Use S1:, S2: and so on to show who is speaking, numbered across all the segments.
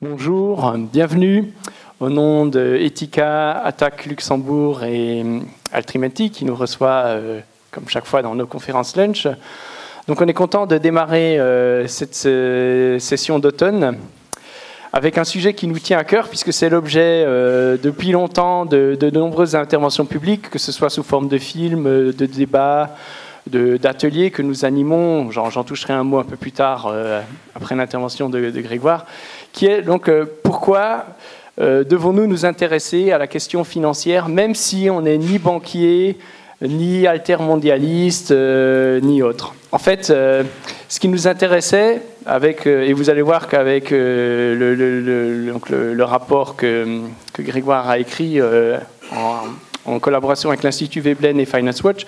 S1: Bonjour, bienvenue au nom de Ethica, Attac Luxembourg et Altrimenti qui nous reçoit comme chaque fois dans nos conférences lunch. Donc on est content de démarrer cette session d'automne avec un sujet qui nous tient à cœur puisque c'est l'objet depuis longtemps de nombreuses interventions publiques, que ce soit sous forme de films, de débats, d'ateliers que nous animons. J'en toucherai un mot un peu plus tard après l'intervention de Grégoire, qui est donc pourquoi devons-nous nous intéresser à la question financière, même si on n'est ni banquier, ni altermondialiste, ni autre. En fait, ce qui nous intéressait, et vous allez voir qu'avec le rapport que Grégoire a écrit en collaboration avec l'Institut Veblen et Finance Watch,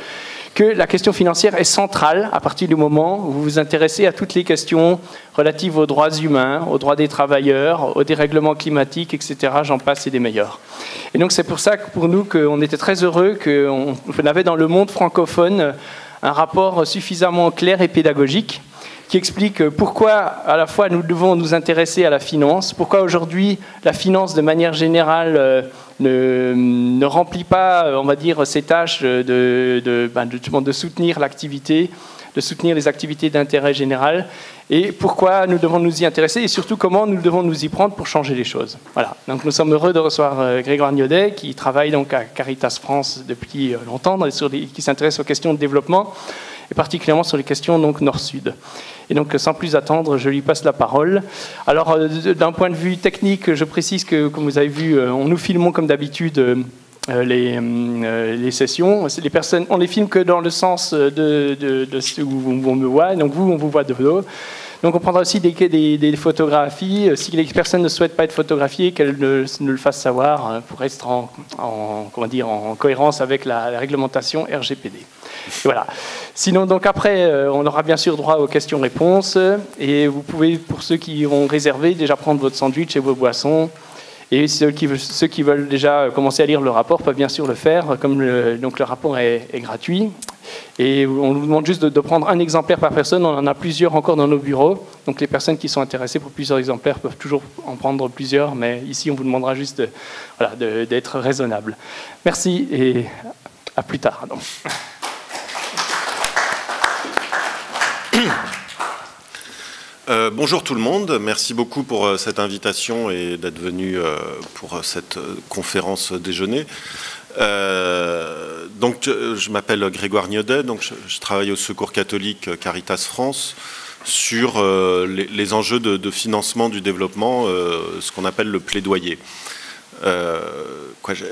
S1: que la question financière est centrale à partir du moment où vous vous intéressez à toutes les questions relatives aux droits humains, aux droits des travailleurs, au dérèglement climatique, etc. J'en passe et des meilleurs. Et donc c'est pour ça que pour nous, qu'on était très heureux qu'on avait dans le monde francophone un rapport suffisamment clair et pédagogique qui explique pourquoi à la fois nous devons nous intéresser à la finance, pourquoi aujourd'hui la finance de manière générale ne remplit pas, on va dire, ses tâches de soutenir l'activité, de soutenir les activités d'intérêt général, et pourquoi nous devons nous y intéresser, et surtout comment nous devons nous y prendre pour changer les choses. Voilà. Donc nous sommes heureux de recevoir Grégoire Gnaudet, qui travaille donc à Caritas France depuis longtemps, qui s'intéresse aux questions de développement, et particulièrement sur les questions donc nord-sud. Et donc, sans plus attendre, je lui passe la parole. Alors, d'un point de vue technique, je précise que, comme vous avez vu, nous filmons comme d'habitude les sessions. Les personnes, on les filme que dans le sens de où on me voit. Donc, vous, on vous voit de dos. Donc on prendra aussi des photographies. Si les personnes ne souhaitent pas être photographiées, qu'elles ne le fassent savoir pour être en cohérence avec la réglementation RGPD. Et voilà. Sinon, donc après, on aura bien sûr droit aux questions-réponses. Et vous pouvez, pour ceux qui ont réservé, déjà prendre votre sandwich et vos boissons. Et ceux qui veulent déjà commencer à lire le rapport peuvent bien sûr le faire, comme le rapport est gratuit. Et on vous demande juste de prendre un exemplaire par personne. On en a plusieurs encore dans nos bureaux. Donc les personnes qui sont intéressées pour plusieurs exemplaires peuvent toujours en prendre plusieurs. Mais ici, on vous demandera juste d'être raisonnable. Merci et à plus tard. Donc.
S2: Bonjour tout le monde, merci beaucoup pour cette invitation et d'être venu pour cette conférence déjeuner. Donc, je m'appelle Grégoire Gnaudet, donc je travaille au Secours catholique Caritas France sur les enjeux de financement du développement, ce qu'on appelle le plaidoyer.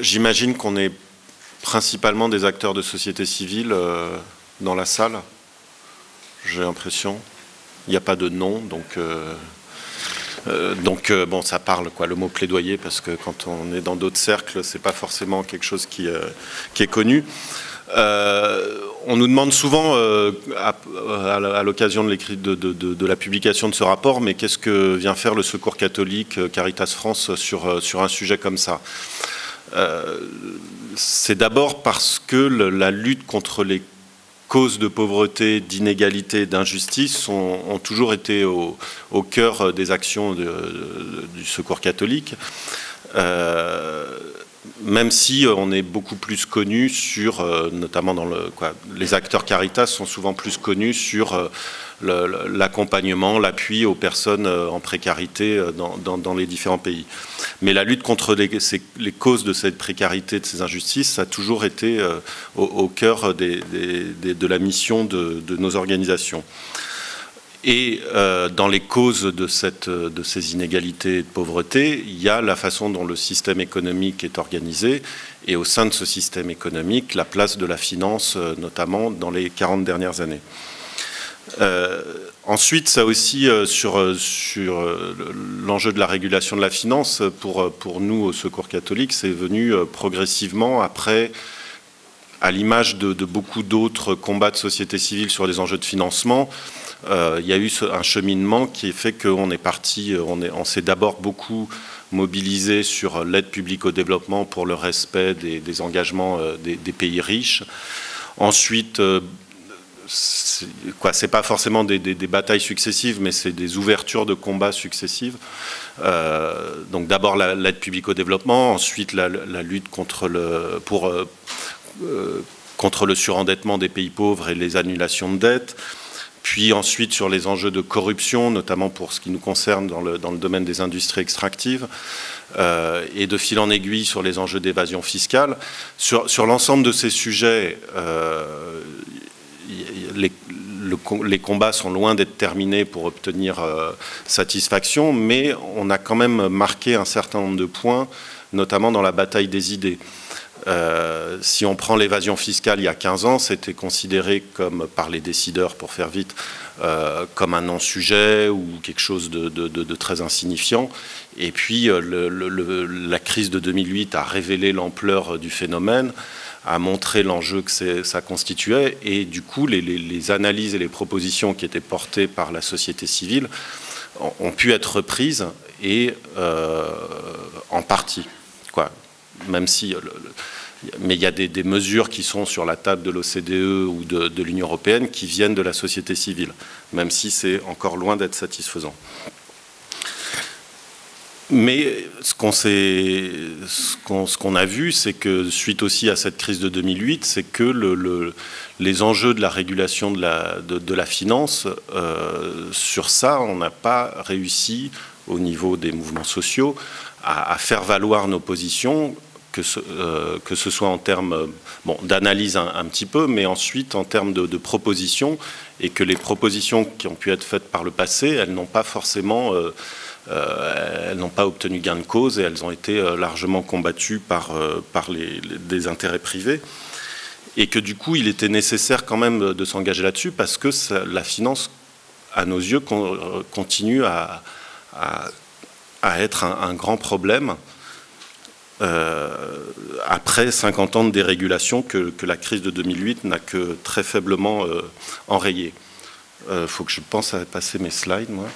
S2: J'imagine qu'on est principalement des acteurs de société civile dans la salle, j'ai l'impression. Il n'y a pas de nom, bon, ça parle, le mot plaidoyer, parce que quand on est dans d'autres cercles, c'est pas forcément quelque chose qui est connu. On nous demande souvent, à l'occasion de la publication de ce rapport, mais qu'est-ce que vient faire le Secours catholique Caritas France sur un sujet comme ça? C'est d'abord parce que la lutte contre les causes de pauvreté, d'inégalité, d'injustice ont toujours été au cœur des actions du Secours catholique, même si on est beaucoup plus connu sur, notamment les acteurs Caritas sont souvent plus connus sur l'accompagnement, l'appui aux personnes en précarité dans les différents pays. Mais la lutte contre les causes de cette précarité, de ces injustices, ça a toujours été au cœur de la mission de nos organisations. Et dans les causes de ces inégalités et de pauvreté, il y a la façon dont le système économique est organisé, et au sein de ce système économique, la place de la finance, notamment dans les 40 dernières années. Ensuite, ça aussi sur l'enjeu de la régulation de la finance, pour nous au Secours catholique, c'est venu progressivement après, à l'image de beaucoup d'autres combats de société civile sur les enjeux de financement. Il y a eu un cheminement qui fait qu'on est parti, on s'est d'abord beaucoup mobilisé sur l'aide publique au développement pour le respect des engagements des pays riches. Ensuite, c'est pas forcément des batailles successives, mais c'est des ouvertures de combats successives. Donc d'abord l'aide publique au développement, ensuite la lutte contre le surendettement des pays pauvres et les annulations de dettes, puis ensuite sur les enjeux de corruption, notamment pour ce qui nous concerne dans le domaine des industries extractives, et de fil en aiguille sur les enjeux d'évasion fiscale. Sur l'ensemble de ces sujets, les combats sont loin d'être terminés pour obtenir satisfaction, mais on a quand même marqué un certain nombre de points, notamment dans la bataille des idées. Si on prend l'évasion fiscale il y a 15 ans, c'était considéré comme, par les décideurs, pour faire vite, comme un non-sujet ou quelque chose de très insignifiant. Et puis la crise de 2008 a révélé l'ampleur du phénomène, a montré l'enjeu que ça constituait, et du coup les analyses et les propositions qui étaient portées par la société civile ont pu être reprises, et en partie, quoi. Même si, mais il y a des mesures qui sont sur la table de l'OCDE ou de l'Union européenne qui viennent de la société civile, même si c'est encore loin d'être satisfaisant. Mais ce qu'on a vu, c'est que suite aussi à cette crise de 2008, c'est que les enjeux de la régulation de la finance, sur ça, on n'a pas réussi au niveau des mouvements sociaux à faire valoir nos positions, que ce soit en termes d'analyse un petit peu, mais ensuite en termes de propositions, et que les propositions qui ont pu être faites par le passé, elles n'ont pas forcément... elles n'ont pas obtenu gain de cause, et elles ont été largement combattues par des intérêts privés, et que du coup il était nécessaire quand même de s'engager là-dessus, parce que la finance, à nos yeux, continue à être un grand problème après 50 ans de dérégulation que la crise de 2008 n'a que très faiblement enrayé. Faut que je pense à passer mes slides, moi.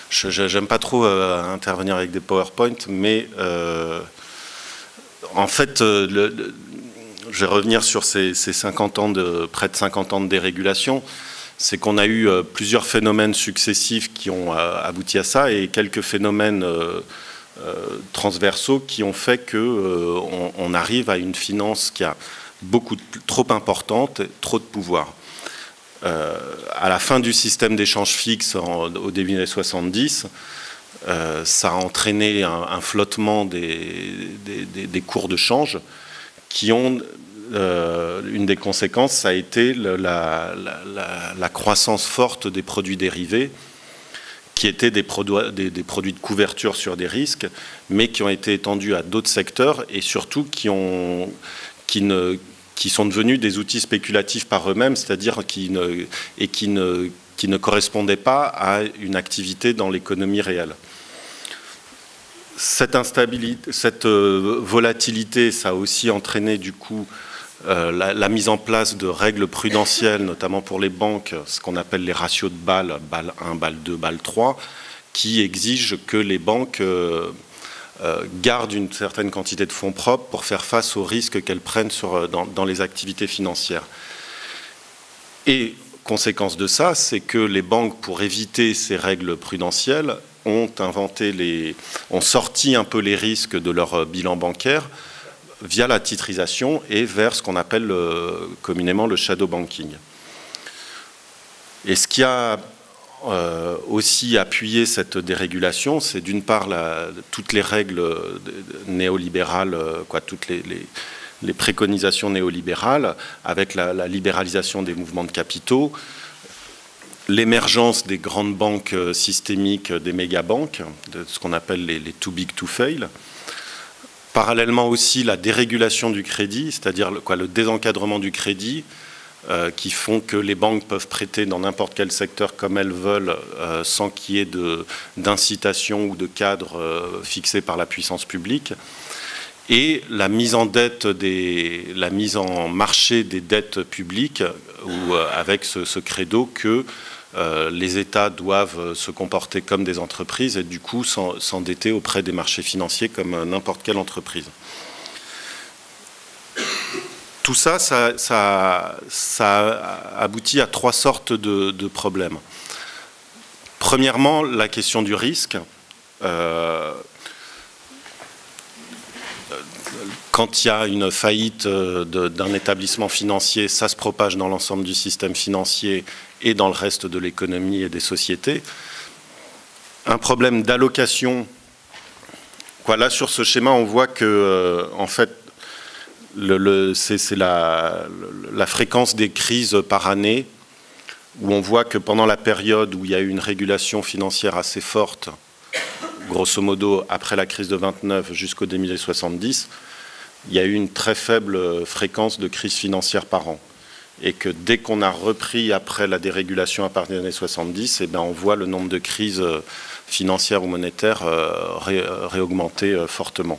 S2: J'aime pas trop intervenir avec des PowerPoint, mais en fait, je vais revenir sur ces 50 ans près de 50 ans de dérégulation. C'est qu'on a eu plusieurs phénomènes successifs qui ont abouti à ça, et quelques phénomènes transversaux qui ont fait qu'on arrive à une finance qui a trop importante, trop de pouvoir. À la fin du système d'échange fixe au début des années 70, ça a entraîné un flottement des cours de change qui ont... une des conséquences, ça a été la croissance forte des produits dérivés, qui étaient des produits de couverture sur des risques, mais qui ont été étendus à d'autres secteurs, et surtout qui sont devenus des outils spéculatifs par eux-mêmes, c'est-à-dire qui ne correspondaient pas à une activité dans l'économie réelle. Cette instabilité, cette volatilité, ça a aussi entraîné du coup la mise en place de règles prudentielles, notamment pour les banques, ce qu'on appelle les ratios de Bâle, Bâle 1, Bâle 2, Bâle 3, qui exigent que les banques gardent une certaine quantité de fonds propres pour faire face aux risques qu'elles prennent dans les activités financières. Et conséquence de ça, c'est que les banques, pour éviter ces règles prudentielles, ont sorti un peu les risques de leur bilan bancaire via la titrisation et vers ce qu'on appelle communément le shadow banking. Et ce qui a aussi appuyé cette dérégulation, c'est d'une part toutes les règles néolibérales, toutes les préconisations néolibérales, avec la libéralisation des mouvements de capitaux, l'émergence des grandes banques systémiques, des mégabanques, de ce qu'on appelle les too big to fail. Parallèlement aussi la dérégulation du crédit, c'est-à-dire le désencadrement du crédit, qui font que les banques peuvent prêter dans n'importe quel secteur comme elles veulent, sans qu'il y ait d'incitation ou de cadre fixé par la puissance publique. Et la mise en marché des dettes publiques, avec ce credo que les États doivent se comporter comme des entreprises et du coup s'endetter auprès des marchés financiers comme n'importe quelle entreprise. tout ça, ça aboutit à trois sortes de problèmes. Premièrement, la question du risque. Quand il y a une faillite d'un établissement financier, ça se propage dans l'ensemble du système financier et dans le reste de l'économie et des sociétés. Un problème d'allocation. Là, sur ce schéma, on voit que, en fait, c'est la fréquence des crises par année, où on voit que pendant la période où il y a eu une régulation financière assez forte, grosso modo après la crise de 29 jusqu'au 2070, il y a eu une très faible fréquence de crises financières par an. Et que dès qu'on a repris après la dérégulation à partir des années 70, eh bien, on voit le nombre de crises financières ou monétaires réaugmenter fortement.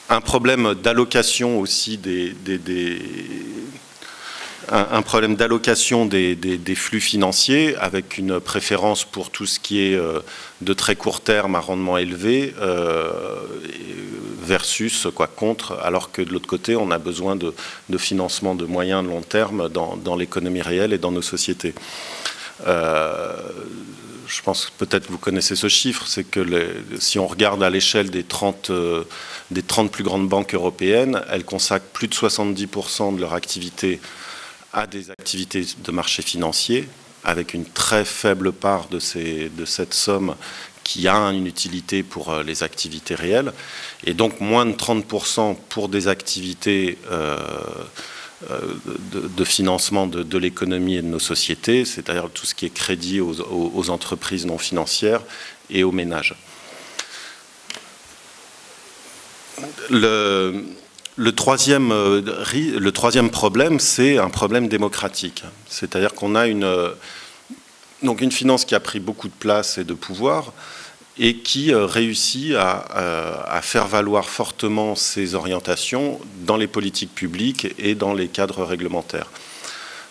S2: Un problème d'allocation aussi un problème d'allocation des flux financiers, avec une préférence pour tout ce qui est de très court terme à rendement élevé, versus contre, alors que de l'autre côté, on a besoin de financement de moyen de long terme dans l'économie réelle et dans nos sociétés. Je pense que peut-être vous connaissez ce chiffre, c'est que si on regarde à l'échelle des 30 plus grandes banques européennes, elles consacrent plus de 70% de leur activité à des activités de marché financier, avec une très faible part de cette somme qui a une utilité pour les activités réelles, et donc moins de 30% pour des activités de financement de l'économie et de nos sociétés, c'est-à-dire tout ce qui est crédit aux entreprises non financières et aux ménages. Le troisième problème, c'est un problème démocratique. C'est-à-dire qu'on a une finance qui a pris beaucoup de place et de pouvoir et qui réussit à faire valoir fortement ses orientations dans les politiques publiques et dans les cadres réglementaires.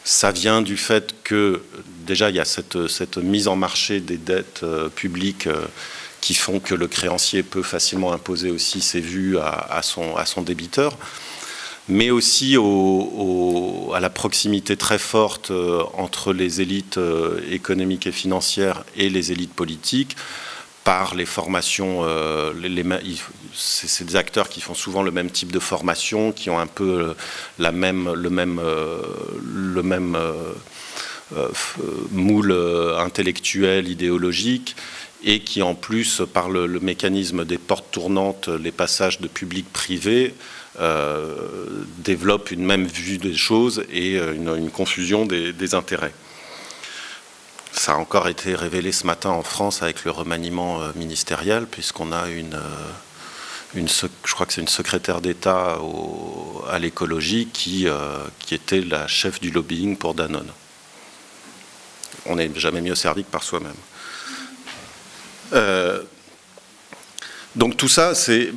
S2: Ça vient du fait que, déjà, il y a cette mise en marché des dettes publiques qui font que le créancier peut facilement imposer aussi ses vues à son débiteur, mais aussi à la proximité très forte entre les élites économiques et financières et les élites politiques, par les formations, c'est des acteurs qui font souvent le même type de formation, qui ont un peu le même moule intellectuel, idéologique, et qui en plus, par le mécanisme des portes tournantes, les passages de public-privé, développent une même vue des choses et une confusion des intérêts. Ça a encore été révélé ce matin en France avec le remaniement ministériel, puisqu'on a je crois que c'est une secrétaire d'État à l'écologie qui était la chef du lobbying pour Danone. On n'est jamais mieux servi que par soi-même. Donc tout ça, ces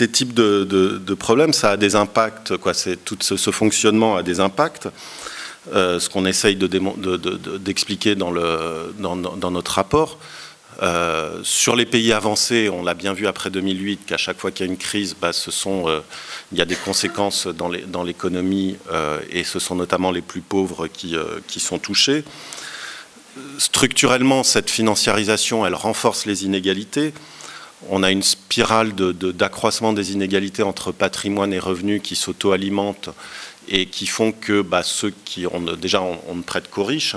S2: types de problèmes, ça a des impacts, tout ce fonctionnement a des impacts. Ce qu'on essaye d'expliquer dans notre rapport. Sur les pays avancés, on l'a bien vu après 2008, qu'à chaque fois qu'il y a une crise, il y a des conséquences dans l'économie, et ce sont notamment les plus pauvres qui sont touchés. Structurellement, cette financiarisation, elle renforce les inégalités. On a une spirale d'accroissement des inégalités entre patrimoine et revenus qui s'auto-alimentent et qui font que ceux qui ont déjà on ne prête qu'aux riches,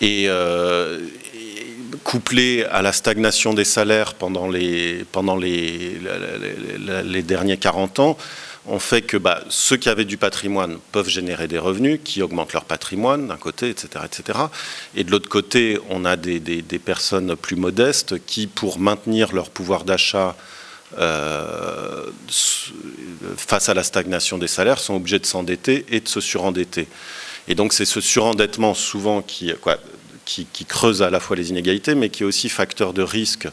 S2: et couplé à la stagnation des salaires pendant les derniers 40 ans, on fait que ceux qui avaient du patrimoine peuvent générer des revenus qui augmentent leur patrimoine d'un côté, etc., etc. Et de l'autre côté, on a des personnes plus modestes qui, pour maintenir leur pouvoir d'achat face à la stagnation des salaires, sont obligés de s'endetter et de se surendetter. Et donc c'est ce surendettement souvent qui creuse à la fois les inégalités, mais qui est aussi facteur de risque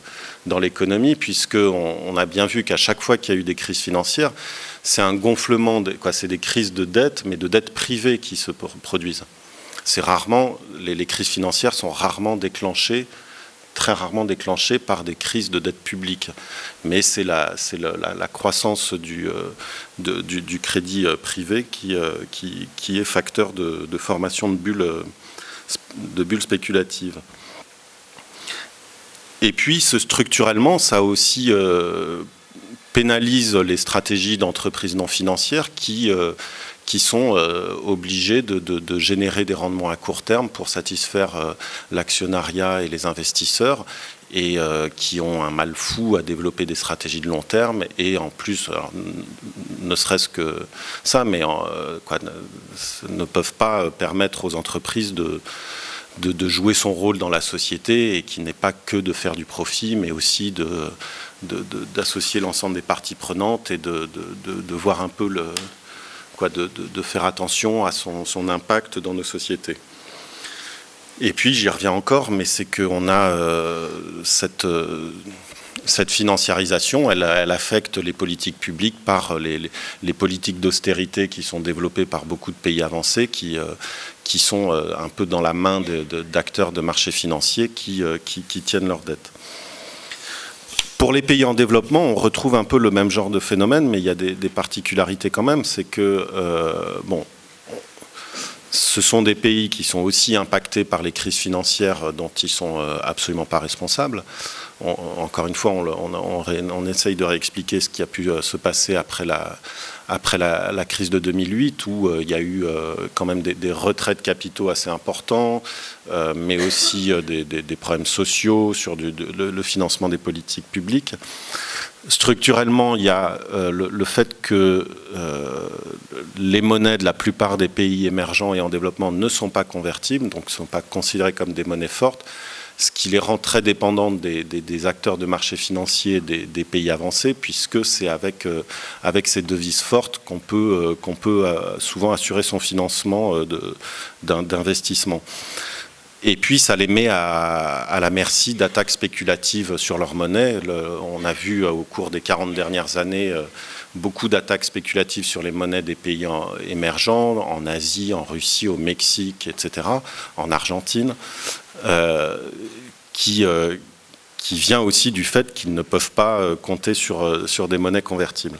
S2: dans l'économie, puisqu'on a bien vu qu'à chaque fois qu'il y a eu des crises financières, c'est un gonflement, c'est des crises de dette, mais de dette privée qui se produisent. C'est rarement, les crises financières sont rarement déclenchées très rarement déclenchée par des crises de dette publique. Mais c'est la croissance du crédit privé qui est facteur de formation de bulles spéculatives. Et puis, structurellement, ça aussi pénalise les stratégies d'entreprises non financières qui sont obligés de générer des rendements à court terme pour satisfaire l'actionnariat et les investisseurs, et qui ont un mal fou à développer des stratégies de long terme, et en plus, alors, ne serait-ce que ça, mais ne peuvent pas permettre aux entreprises de jouer son rôle dans la société, et qui n'est pas que de faire du profit, mais aussi d'associer l'ensemble des parties prenantes et de voir un peu de faire attention à son impact dans nos sociétés. Et puis, j'y reviens encore, mais c'est qu'on a cette financiarisation, elle affecte les politiques publiques par les politiques d'austérité qui sont développées par beaucoup de pays avancés, qui sont un peu dans la main d'acteurs de marchés financiers qui tiennent leurs dettes. Pour les pays en développement, on retrouve un peu le même genre de phénomène, mais il y a des particularités quand même. C'est que, ce sont des pays qui sont aussi impactés par les crises financières dont ils ne sont absolument pas responsables. Encore une fois, on essaye de réexpliquer ce qui a pu se passer après la crise de 2008, où il y a eu quand même des retraits de capitaux assez importants, mais aussi des problèmes sociaux sur le financement des politiques publiques. Structurellement, il y a le fait que les monnaies de la plupart des pays émergents et en développement ne sont pas convertibles, donc ne sont pas considérées comme des monnaies fortes, ce qui les rend très dépendantes des acteurs de marché financiers des pays avancés, puisque c'est avec ces devises fortes qu'on peut souvent assurer son financement d'investissement. Et puis, ça les met à la merci d'attaques spéculatives sur leur monnaie. On a vu au cours des 40 dernières années beaucoup d'attaques spéculatives sur les monnaies des pays émergents, en Asie, en Russie, au Mexique, etc., en Argentine, qui vient aussi du fait qu'ils ne peuvent pas compter sur des monnaies convertibles.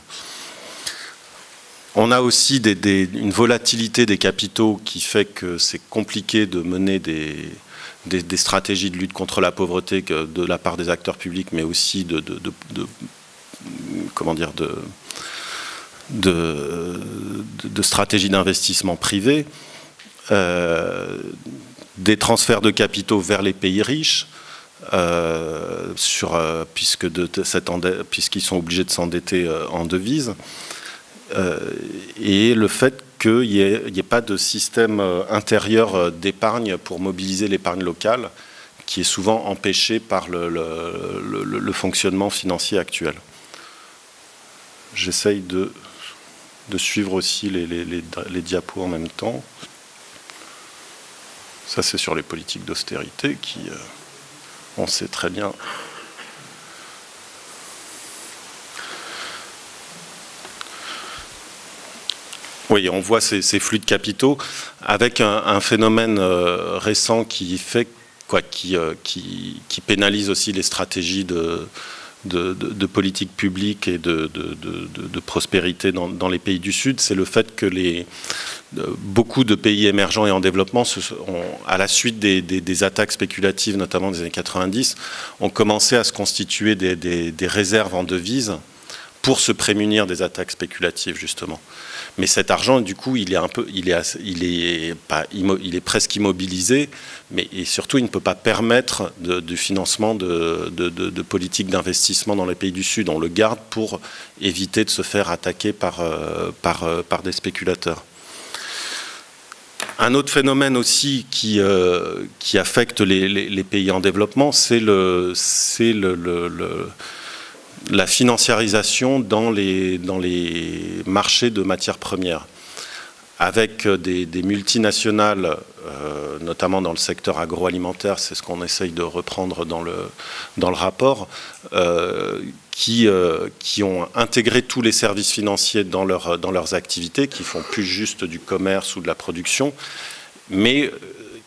S2: On a aussi une volatilité des capitaux qui fait que c'est compliqué de mener des stratégies de lutte contre la pauvreté de la part des acteurs publics, mais aussi de stratégies d'investissement privées, des transferts de capitaux vers les pays riches, puisqu'ils sont obligés de s'endetter en devises. Et le fait qu'il n'y ait pas de système intérieur d'épargne pour mobiliser l'épargne locale, qui est souvent empêché par le fonctionnement financier actuel. J'essaye de suivre aussi les diapos en même temps. Ça, c'est sur les politiques d'austérité qui, on sait très bien. Oui, on voit ces flux de capitaux avec un phénomène récent qui pénalise aussi les stratégies de politique publique et de prospérité dans les pays du Sud. C'est le fait que beaucoup de pays émergents et en développement, à la suite des attaques spéculatives, notamment des années 90, ont commencé à se constituer des réserves en devises pour se prémunir des attaques spéculatives, justement. Mais cet argent, du coup, il est presque immobilisé, et surtout, il ne peut pas permettre du financement de politiques d'investissement dans les pays du Sud. On le garde pour éviter de se faire attaquer par des spéculateurs. Un autre phénomène aussi qui affecte les pays en développement, c'est la financiarisation dans les marchés de matières premières, avec des multinationales, notamment dans le secteur agroalimentaire, c'est ce qu'on essaye de reprendre dans le rapport, qui ont intégré tous les services financiers dans leurs activités, qui font plus juste du commerce ou de la production, mais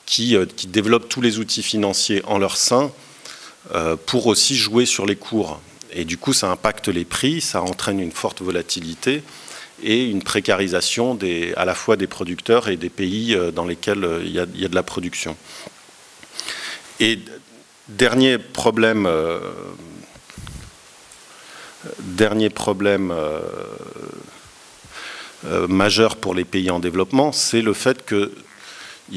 S2: qui développent tous les outils financiers en leur sein, pour aussi jouer sur les cours. Et du coup, ça impacte les prix, ça entraîne une forte volatilité et une précarisation à la fois des producteurs et des pays dans lesquels il y a de la production. Et dernier problème majeur pour les pays en développement, c'est le fait que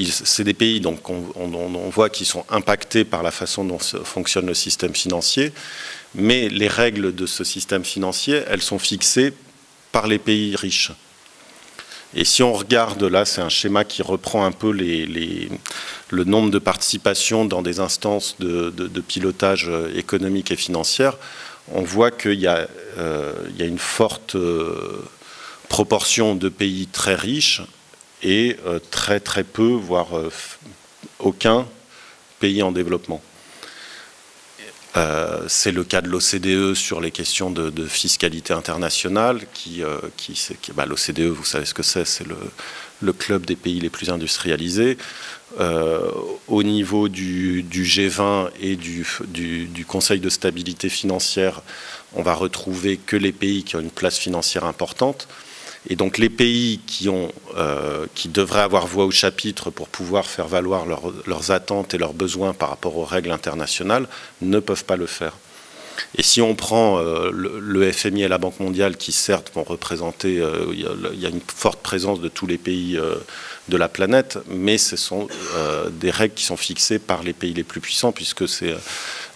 S2: c'est des pays donc, on voit qui sont impactés par la façon dont fonctionne le système financier, mais les règles de ce système financier, elles sont fixées par les pays riches. Et si on regarde là, c'est un schéma qui reprend un peu le nombre de participations dans des instances de pilotage économique et financière, on voit qu'il y a une forte proportion de pays très riches et très très peu, voire aucun pays en développement. C'est le cas de l'OCDE sur les questions de fiscalité internationale, l'OCDE, vous savez ce que c'est le club des pays les plus industrialisés. Au niveau du G20 et du Conseil de stabilité financière, on va retrouver que les pays qui ont une place financière importante. Et donc les pays qui devraient avoir voix au chapitre pour pouvoir faire valoir leurs attentes et leurs besoins par rapport aux règles internationales ne peuvent pas le faire. Et si on prend le FMI et la Banque mondiale, qui certes vont représenter, il y a une forte présence de tous les pays de la planète, mais ce sont des règles qui sont fixées par les pays les plus puissants, puisque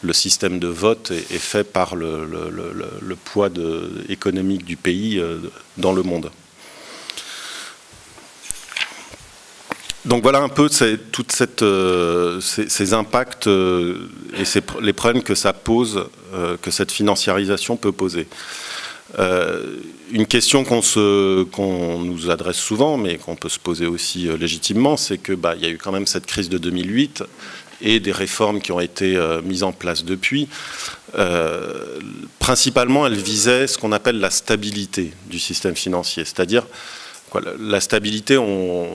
S2: le système de vote est fait par le poids économique du pays dans le monde. Donc voilà un peu tous ces impacts et les problèmes que ça pose, que cette financiarisation peut poser. Une question qu'on nous adresse souvent, mais qu'on peut se poser aussi légitimement, c'est que y a eu quand même cette crise de 2008 et des réformes qui ont été mises en place depuis. Principalement, elles visaient ce qu'on appelle la stabilité du système financier, c'est-à-dire la stabilité,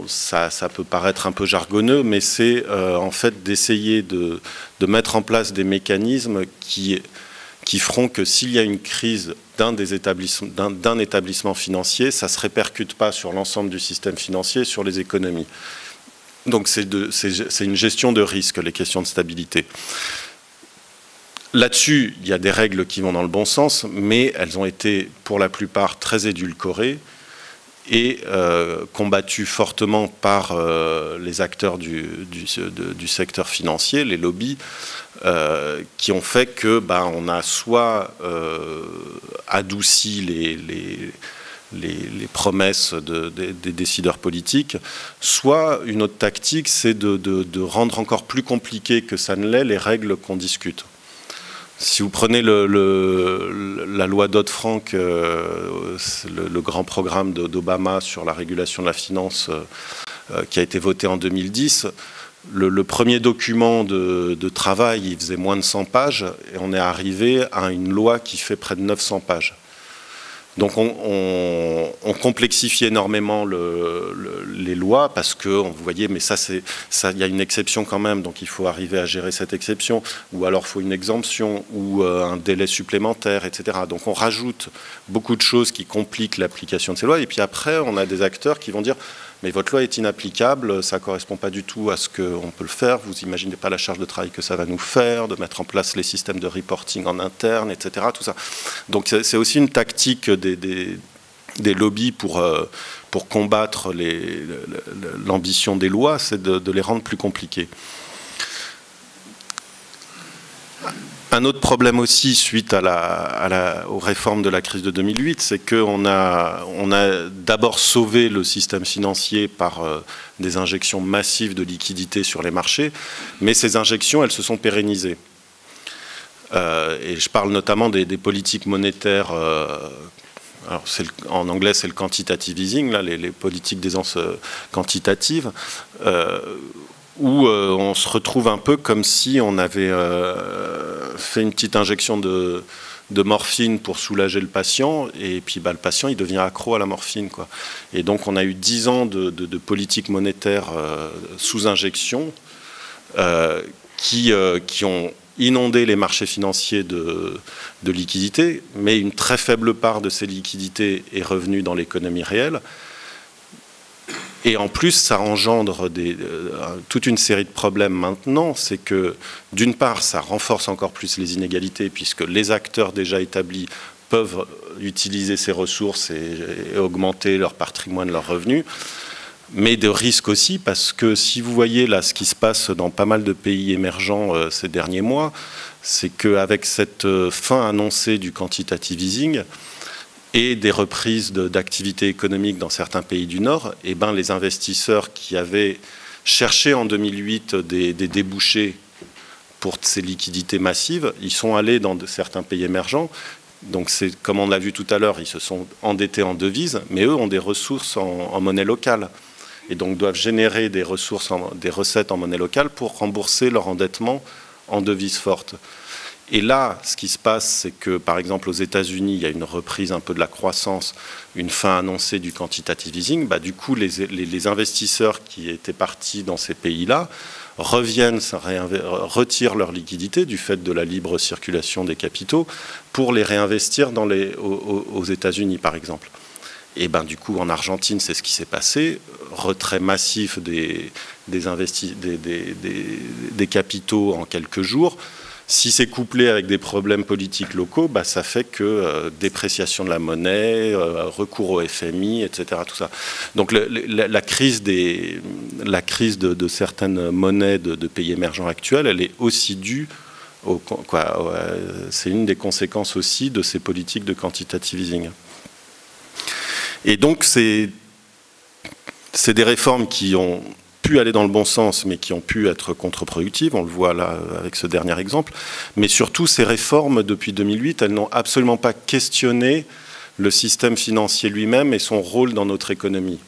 S2: ça peut paraître un peu jargonneux, mais c'est en fait d'essayer de mettre en place des mécanismes qui feront que s'il y a une crise d'un établissement financier, ça ne se répercute pas sur l'ensemble du système financier, sur les économies. Donc c'est une gestion de risque, les questions de stabilité. Là-dessus, il y a des règles qui vont dans le bon sens, mais elles ont été pour la plupart très édulcorées et combattues fortement par les acteurs du secteur financier, les lobbies, qui ont fait que on a soit adouci les promesses des décideurs politiques, soit une autre tactique, c'est de rendre encore plus compliqué que ça ne l'est les règles qu'on discute. Si vous prenez la loi Dodd-Frank, le grand programme d'Obama sur la régulation de la finance qui a été voté en 2010, le premier document de travail, il faisait moins de 100 pages, et on est arrivé à une loi qui fait près de 900 pages. Donc on complexifie énormément les lois parce que, vous voyez, mais il y a une exception quand même, donc il faut arriver à gérer cette exception, ou alors il faut une exemption, ou un délai supplémentaire, etc. Donc on rajoute beaucoup de choses qui compliquent l'application de ces lois, et puis après on a des acteurs qui vont dire mais votre loi est inapplicable, ça ne correspond pas du tout à ce qu'on peut le faire, vous n'imaginez pas la charge de travail que ça va nous faire, de mettre en place les systèmes de reporting en interne, etc. Tout ça. Donc c'est aussi une tactique des lobbies pour combattre l'ambition des lois, c'est de les rendre plus compliquées. Un autre problème aussi, suite aux réformes de la crise de 2008, c'est qu'on a d'abord sauvé le système financier par des injections massives de liquidités sur les marchés, mais ces injections, elles se sont pérennisées. Et je parle notamment des politiques monétaires, alors en anglais c'est le quantitative easing, là, les politiques d'aisance quantitative, où on se retrouve un peu comme si on avait fait une petite injection de morphine pour soulager le patient, et puis le patient il devient accro à la morphine, quoi. Et donc on a eu 10 ans de politique monétaire sous injection qui ont inondé les marchés financiers de liquidités, mais une très faible part de ces liquidités est revenue dans l'économie réelle. Et en plus, ça engendre toute une série de problèmes maintenant. C'est que, d'une part, ça renforce encore plus les inégalités, puisque les acteurs déjà établis peuvent utiliser ces ressources et augmenter leur patrimoine, leurs revenus. Mais de risques aussi, parce que si vous voyez là ce qui se passe dans pas mal de pays émergents ces derniers mois, c'est qu'avec cette fin annoncée du quantitative easing, et des reprises d'activité économique dans certains pays du Nord, eh ben, les investisseurs qui avaient cherché en 2008 des débouchés pour ces liquidités massives, ils sont allés dans certains pays émergents. Donc, comme on l'a vu tout à l'heure, ils se sont endettés en devises, mais eux ont des ressources en monnaie locale. Et donc doivent générer des ressources, des recettes en monnaie locale pour rembourser leur endettement en devises fortes. Et là, ce qui se passe, c'est que, par exemple, aux États-Unis, il y a une reprise un peu de la croissance, une fin annoncée du quantitative easing. Bah, du coup, les investisseurs qui étaient partis dans ces pays-là reviennent, retirent leur liquidité du fait de la libre circulation des capitaux pour les réinvestir aux États-Unis, par exemple. Et ben, du coup, en Argentine, c'est ce qui s'est passé. Retrait massif des capitaux en quelques jours. Si c'est couplé avec des problèmes politiques locaux, bah, ça fait que dépréciation de la monnaie, recours au FMI, etc. Tout ça. Donc la crise de certaines monnaies de pays émergents actuels, elle est aussi due c'est une des conséquences aussi de ces politiques de quantitative easing. Et donc c'est des réformes qui ont pu aller dans le bon sens, mais qui ont pu être contre-productives. On le voit là avec ce dernier exemple. Mais surtout, ces réformes, depuis 2008, elles n'ont absolument pas questionné le système financier lui-même et son rôle dans notre économie.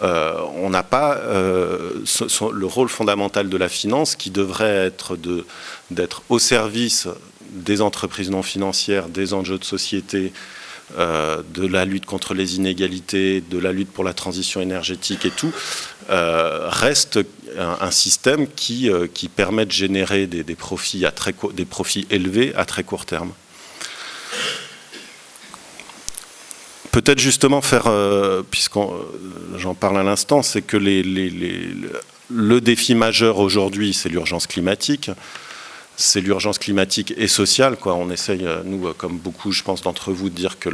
S2: On n'a pas le rôle fondamental de la finance qui devrait être d'être au service des entreprises non financières, des enjeux de société, de la lutte contre les inégalités, de la lutte pour la transition énergétique et tout, reste un système qui permet de générer des profits élevés à très court terme. Peut-être justement faire, j'en parle à l'instant, c'est que le défi majeur aujourd'hui, c'est l'urgence climatique. C'est l'urgence climatique et sociale, quoi. On essaye, nous, comme beaucoup, je pense, d'entre vous, de dire que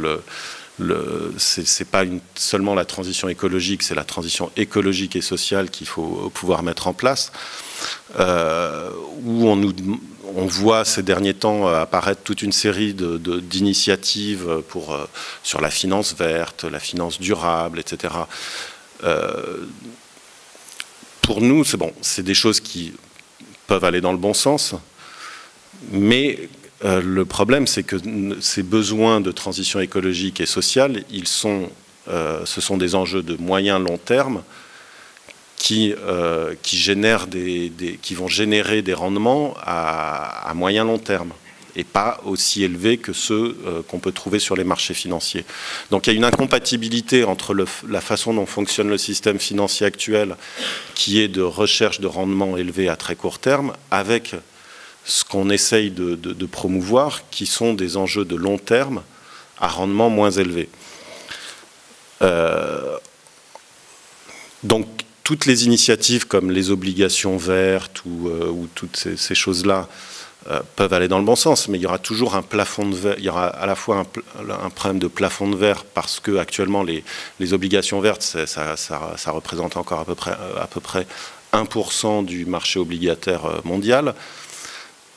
S2: c'est pas seulement la transition écologique, c'est la transition écologique et sociale qu'il faut pouvoir mettre en place. Où on voit ces derniers temps apparaître toute une série d'initiatives sur la finance verte, la finance durable, etc. Pour nous, c'est des choses qui peuvent aller dans le bon sens. Mais le problème, c'est que ces besoins de transition écologique et sociale, ce sont des enjeux de moyen-long terme qui vont générer des rendements à moyen-long terme et pas aussi élevés que ceux qu'on peut trouver sur les marchés financiers. Donc il y a une incompatibilité entre la façon dont fonctionne le système financier actuel, qui est de recherche de rendements élevés à très court terme, avec ce qu'on essaye de promouvoir, qui sont des enjeux de long terme à rendement moins élevé. Donc, toutes les initiatives comme les obligations vertes ou toutes ces choses-là peuvent aller dans le bon sens, mais il y aura toujours un plafond de verre. Il y aura à la fois un problème de plafond de verre parce que actuellement les obligations vertes, ça représente encore à peu près 1% du marché obligataire mondial.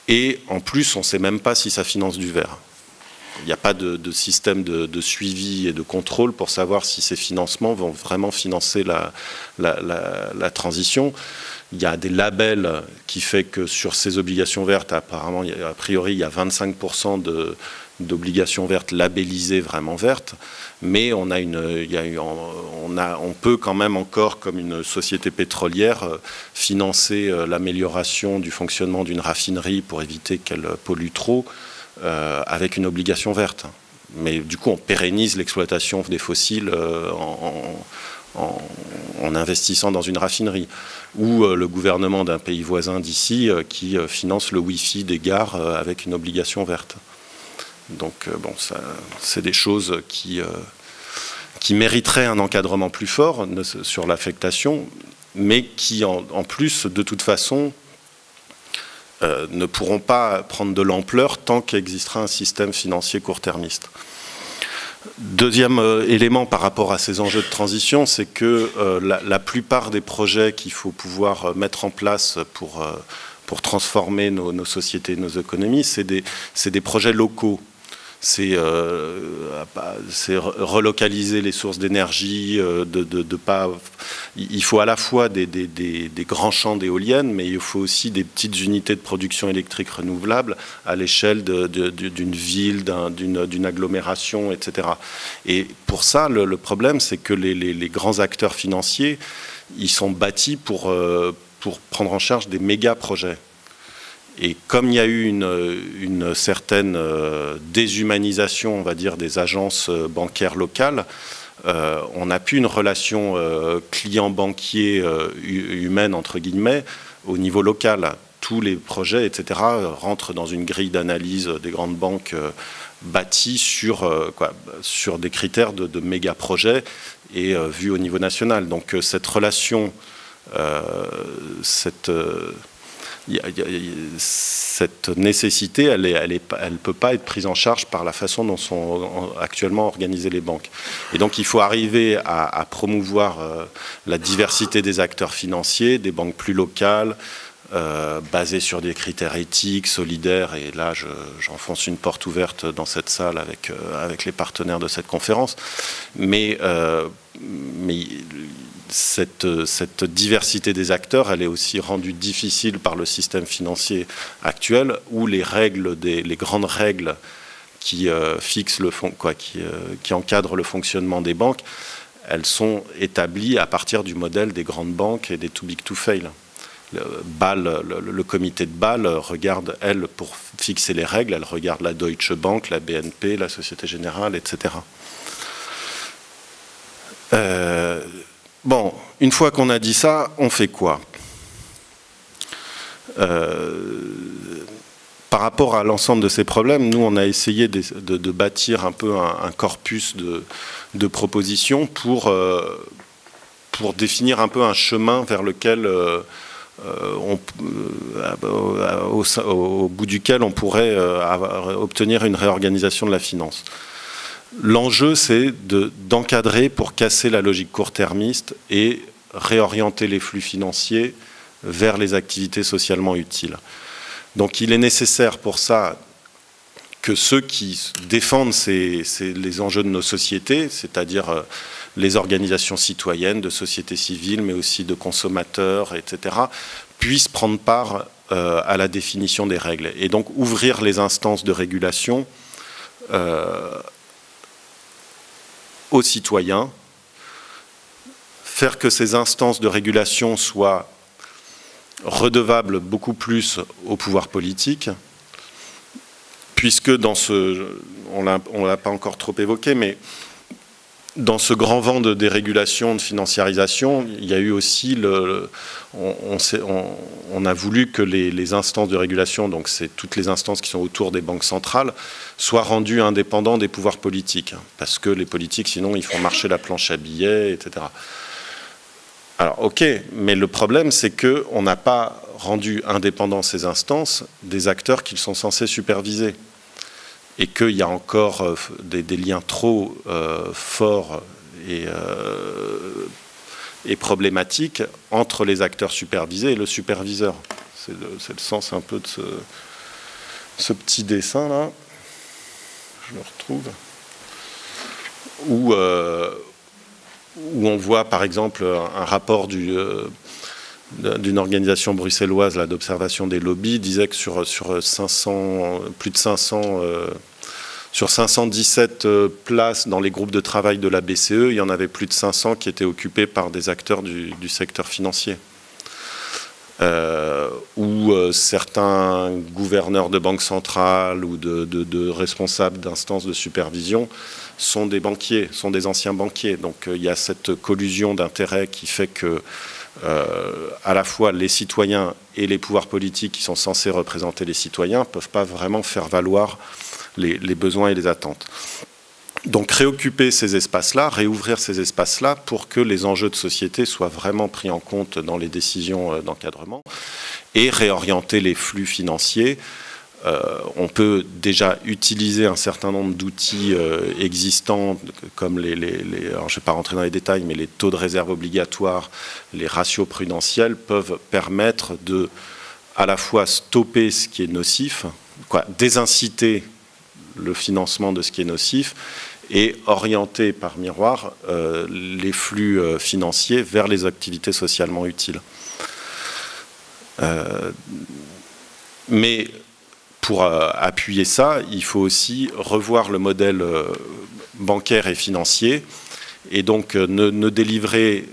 S2: Et en plus, on ne sait même pas si ça finance du vert. Il n'y a pas de système de suivi et de contrôle pour savoir si ces financements vont vraiment financer la transition. Il y a des labels qui font que sur ces obligations vertes, apparemment, a priori, il y a 25% d'obligations vertes labellisées vraiment vertes. Mais on peut quand même encore, comme une société pétrolière, financer l'amélioration du fonctionnement d'une raffinerie pour éviter qu'elle pollue trop avec une obligation verte. Mais du coup, on pérennise l'exploitation des fossiles en investissant dans une raffinerie, ou le gouvernement d'un pays voisin d'ici qui finance le Wi-Fi des gares avec une obligation verte. Donc bon, c'est des choses qui mériteraient un encadrement plus fort sur l'affectation, mais qui en plus, de toute façon, ne pourront pas prendre de l'ampleur tant qu'existera un système financier court-termiste. Deuxième élément par rapport à ces enjeux de transition, c'est que la plupart des projets qu'il faut pouvoir mettre en place pour transformer nos sociétés, nos économies, c'est des projets locaux. C'est relocaliser les sources d'énergie, il faut à la fois des grands champs d'éoliennes, mais il faut aussi des petites unités de production électrique renouvelables à l'échelle d'une ville, d'une agglomération, etc. Et pour ça, le problème, c'est que les grands acteurs financiers, ils sont bâtis pour prendre en charge des méga projets. Et comme il y a eu une certaine déshumanisation, on va dire, des agences bancaires locales, on n'a plus une relation client-banquier humaine, entre guillemets, au niveau local. Tous les projets, etc., rentrent dans une grille d'analyse des grandes banques bâties sur des critères de méga-projets et vus au niveau national. Donc cette relation, cette nécessité, elle ne peut pas être prise en charge par la façon dont sont actuellement organisées les banques. Et donc il faut arriver à promouvoir la diversité des acteurs financiers, des banques plus locales, basées sur des critères éthiques, solidaires, et là j'enfonce une porte ouverte dans cette salle avec les partenaires de cette conférence. Mais cette diversité des acteurs, elle est aussi rendue difficile par le système financier actuel, où les grandes règles qui fixent qui encadrent le fonctionnement des banques, elles sont établies à partir du modèle des grandes banques et des too big to fail. Le comité de Bâle regarde, elle, pour fixer les règles, elle regarde la Deutsche Bank, la BNP, la Société Générale, etc. Bon, une fois qu'on a dit ça, on fait quoi? Par rapport à l'ensemble de ces problèmes, nous, on a essayé de bâtir un peu un corpus de propositions pour définir un peu un chemin vers lequel, au bout duquel on pourrait obtenir une réorganisation de la finance. L'enjeu, c'est d'encadrer pour casser la logique court-termiste et réorienter les flux financiers vers les activités socialement utiles. Donc il est nécessaire pour ça que ceux qui défendent les enjeux de nos sociétés, c'est-à-dire les organisations citoyennes, de société civile, mais aussi de consommateurs, etc., puissent prendre part à la définition des règles. Et donc ouvrir les instances de régulation aux citoyens, faire que ces instances de régulation soient redevables beaucoup plus au pouvoir politique, puisque on ne l'a pas encore trop évoqué, mais dans ce grand vent de dérégulation, de financiarisation, il y a eu aussi on a voulu que les instances de régulation, donc c'est toutes les instances qui sont autour des banques centrales, soient rendues indépendants des pouvoirs politiques, parce que les politiques, sinon, ils font marcher la planche à billets, etc. Alors, ok, mais le problème, c'est qu'on n'a pas rendu indépendants ces instances des acteurs qu'ils sont censés superviser, et qu'il y a encore des liens trop forts et problématiques entre les acteurs supervisés et le superviseur. C'est le sens un peu de ce petit dessin-là. Je le retrouve. Où on voit, par exemple, un rapport d'une organisation bruxelloise d'observation des lobbies disait que sur 517 places dans les groupes de travail de la BCE, il y en avait plus de 500 qui étaient occupés par des acteurs du secteur financier. Où certains gouverneurs de banques centrales ou de responsables d'instances de supervision sont des banquiers, sont des anciens banquiers. Donc il y a cette collusion d'intérêts qui fait que à la fois les citoyens et les pouvoirs politiques qui sont censés représenter les citoyens ne peuvent pas vraiment faire valoir les besoins et les attentes. Donc réoccuper ces espaces-là, réouvrir ces espaces-là pour que les enjeux de société soient vraiment pris en compte dans les décisions d'encadrement et réorienter les flux financiers. On peut déjà utiliser un certain nombre d'outils existants comme alors je ne vais pas rentrer dans les détails, mais les taux de réserve obligatoires, les ratios prudentiels peuvent permettre de à la fois stopper ce qui est nocif, désinciter le financement de ce qui est nocif et orienter par miroir les flux financiers vers les activités socialement utiles. Mais pour appuyer ça, il faut aussi revoir le modèle bancaire et financier et donc ne délivrer,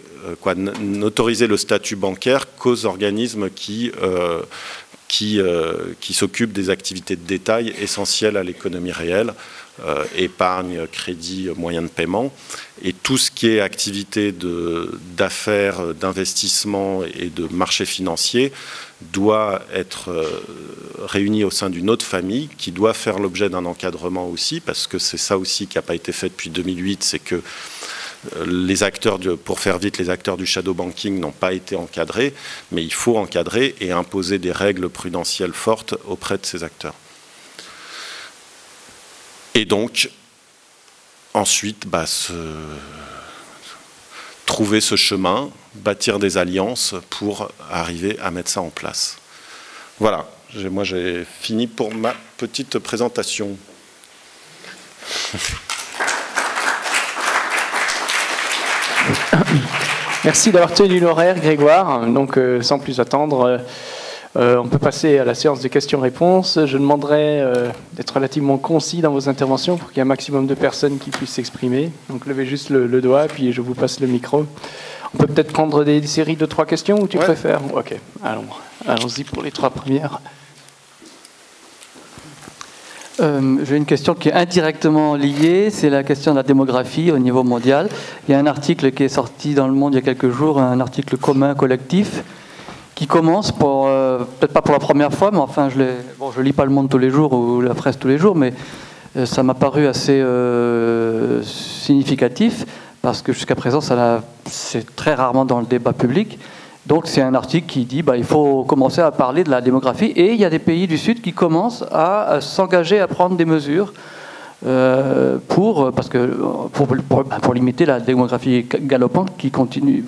S2: n'autoriser le statut bancaire qu'aux organismes qui s'occupent des activités de détail essentielles à l'économie réelle, épargne, crédit, moyens de paiement, et tout ce qui est activité d'affaires, d'investissement et de marché financier doit être réuni au sein d'une autre famille qui doit faire l'objet d'un encadrement aussi, parce que c'est ça aussi qui n'a pas été fait depuis 2008, c'est que les acteurs, pour faire vite, les acteurs du shadow banking n'ont pas été encadrés, mais il faut encadrer et imposer des règles prudentielles fortes auprès de ces acteurs. Et donc, ensuite, trouver ce chemin, bâtir des alliances pour arriver à mettre ça en place. Voilà, moi j'ai fini pour ma petite présentation.
S1: Merci d'avoir tenu l'horaire, Grégoire. Donc, sans plus attendre, on peut passer à la séance de questions-réponses. Je demanderai d'être relativement concis dans vos interventions pour qu'il y ait un maximum de personnes qui puissent s'exprimer. Donc, levez juste le doigt, puis je vous passe le micro. On peut peut-être prendre des séries de 3 questions, ou tu préfères? Ok, allons-y pour les 3 premières.
S3: J'ai une question qui est indirectement liée, c'est la question de la démographie au niveau mondial. Il y a un article qui est sorti dans Le Monde il y a quelques jours, un article commun collectif, qui commence, peut-être pas pour la première fois, mais enfin je lis pas Le Monde tous les jours ou la presse tous les jours, mais ça m'a paru assez significatif, parce que jusqu'à présent c'est très rarement dans le débat public. Donc c'est un article qui dit il faut commencer à parler de la démographie, et il y a des pays du Sud qui commencent à s'engager à prendre des mesures pour limiter la démographie galopante qui continue,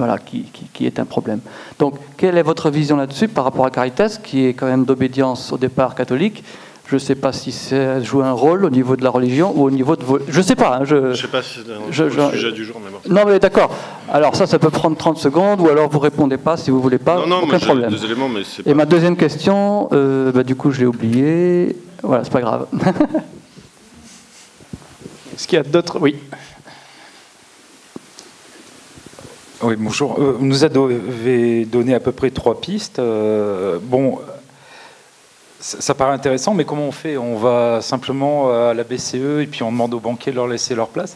S3: qui est un problème. Donc quelle est votre vision là-dessus par rapport à Caritas, qui est quand même d'obédience au départ catholique? Je ne sais pas si ça joue un rôle au niveau de la religion ou au niveau de vos... Je ne sais pas. Je ne sais pas si c'est le sujet du jour, mais bon. Non, mais d'accord. Alors ça peut prendre 30 secondes, ou alors vous ne répondez pas si vous ne voulez pas. Non, aucun problème. Des éléments, mais c'est pas... Et ma deuxième question, du coup, je l'ai oubliée. Voilà, c'est pas grave.
S1: Est-ce qu'il y a d'autres... Oui.
S4: Oui, bonjour. Vous nous avez donné à peu près 3 pistes. Ça paraît intéressant, mais comment on fait? On va simplement à la BCE et puis on demande aux banquiers de leur laisser leur place?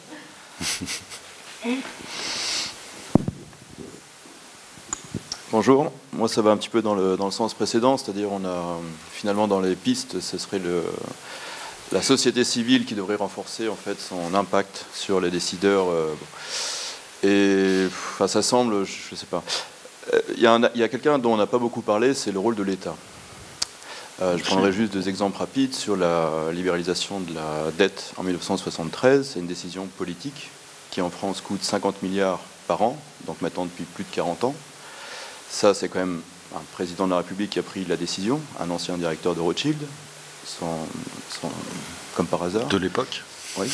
S5: Bonjour, moi ça va un petit peu dans le sens précédent, c'est-à-dire on a finalement dans les pistes, ce serait la société civile qui devrait renforcer en fait son impact sur les décideurs. Et ça semble, je ne sais pas. Il y a quelqu'un dont on n'a pas beaucoup parlé, c'est le rôle de l'État. Je prendrai juste 2 exemples rapides sur la libéralisation de la dette en 1973. C'est une décision politique qui en France coûte 50 milliards par an, donc maintenant depuis plus de 40 ans. Ça, c'est quand même un président de la République qui a pris la décision, un ancien directeur de Rothschild, comme par hasard.
S2: De l'époque.
S5: Oui,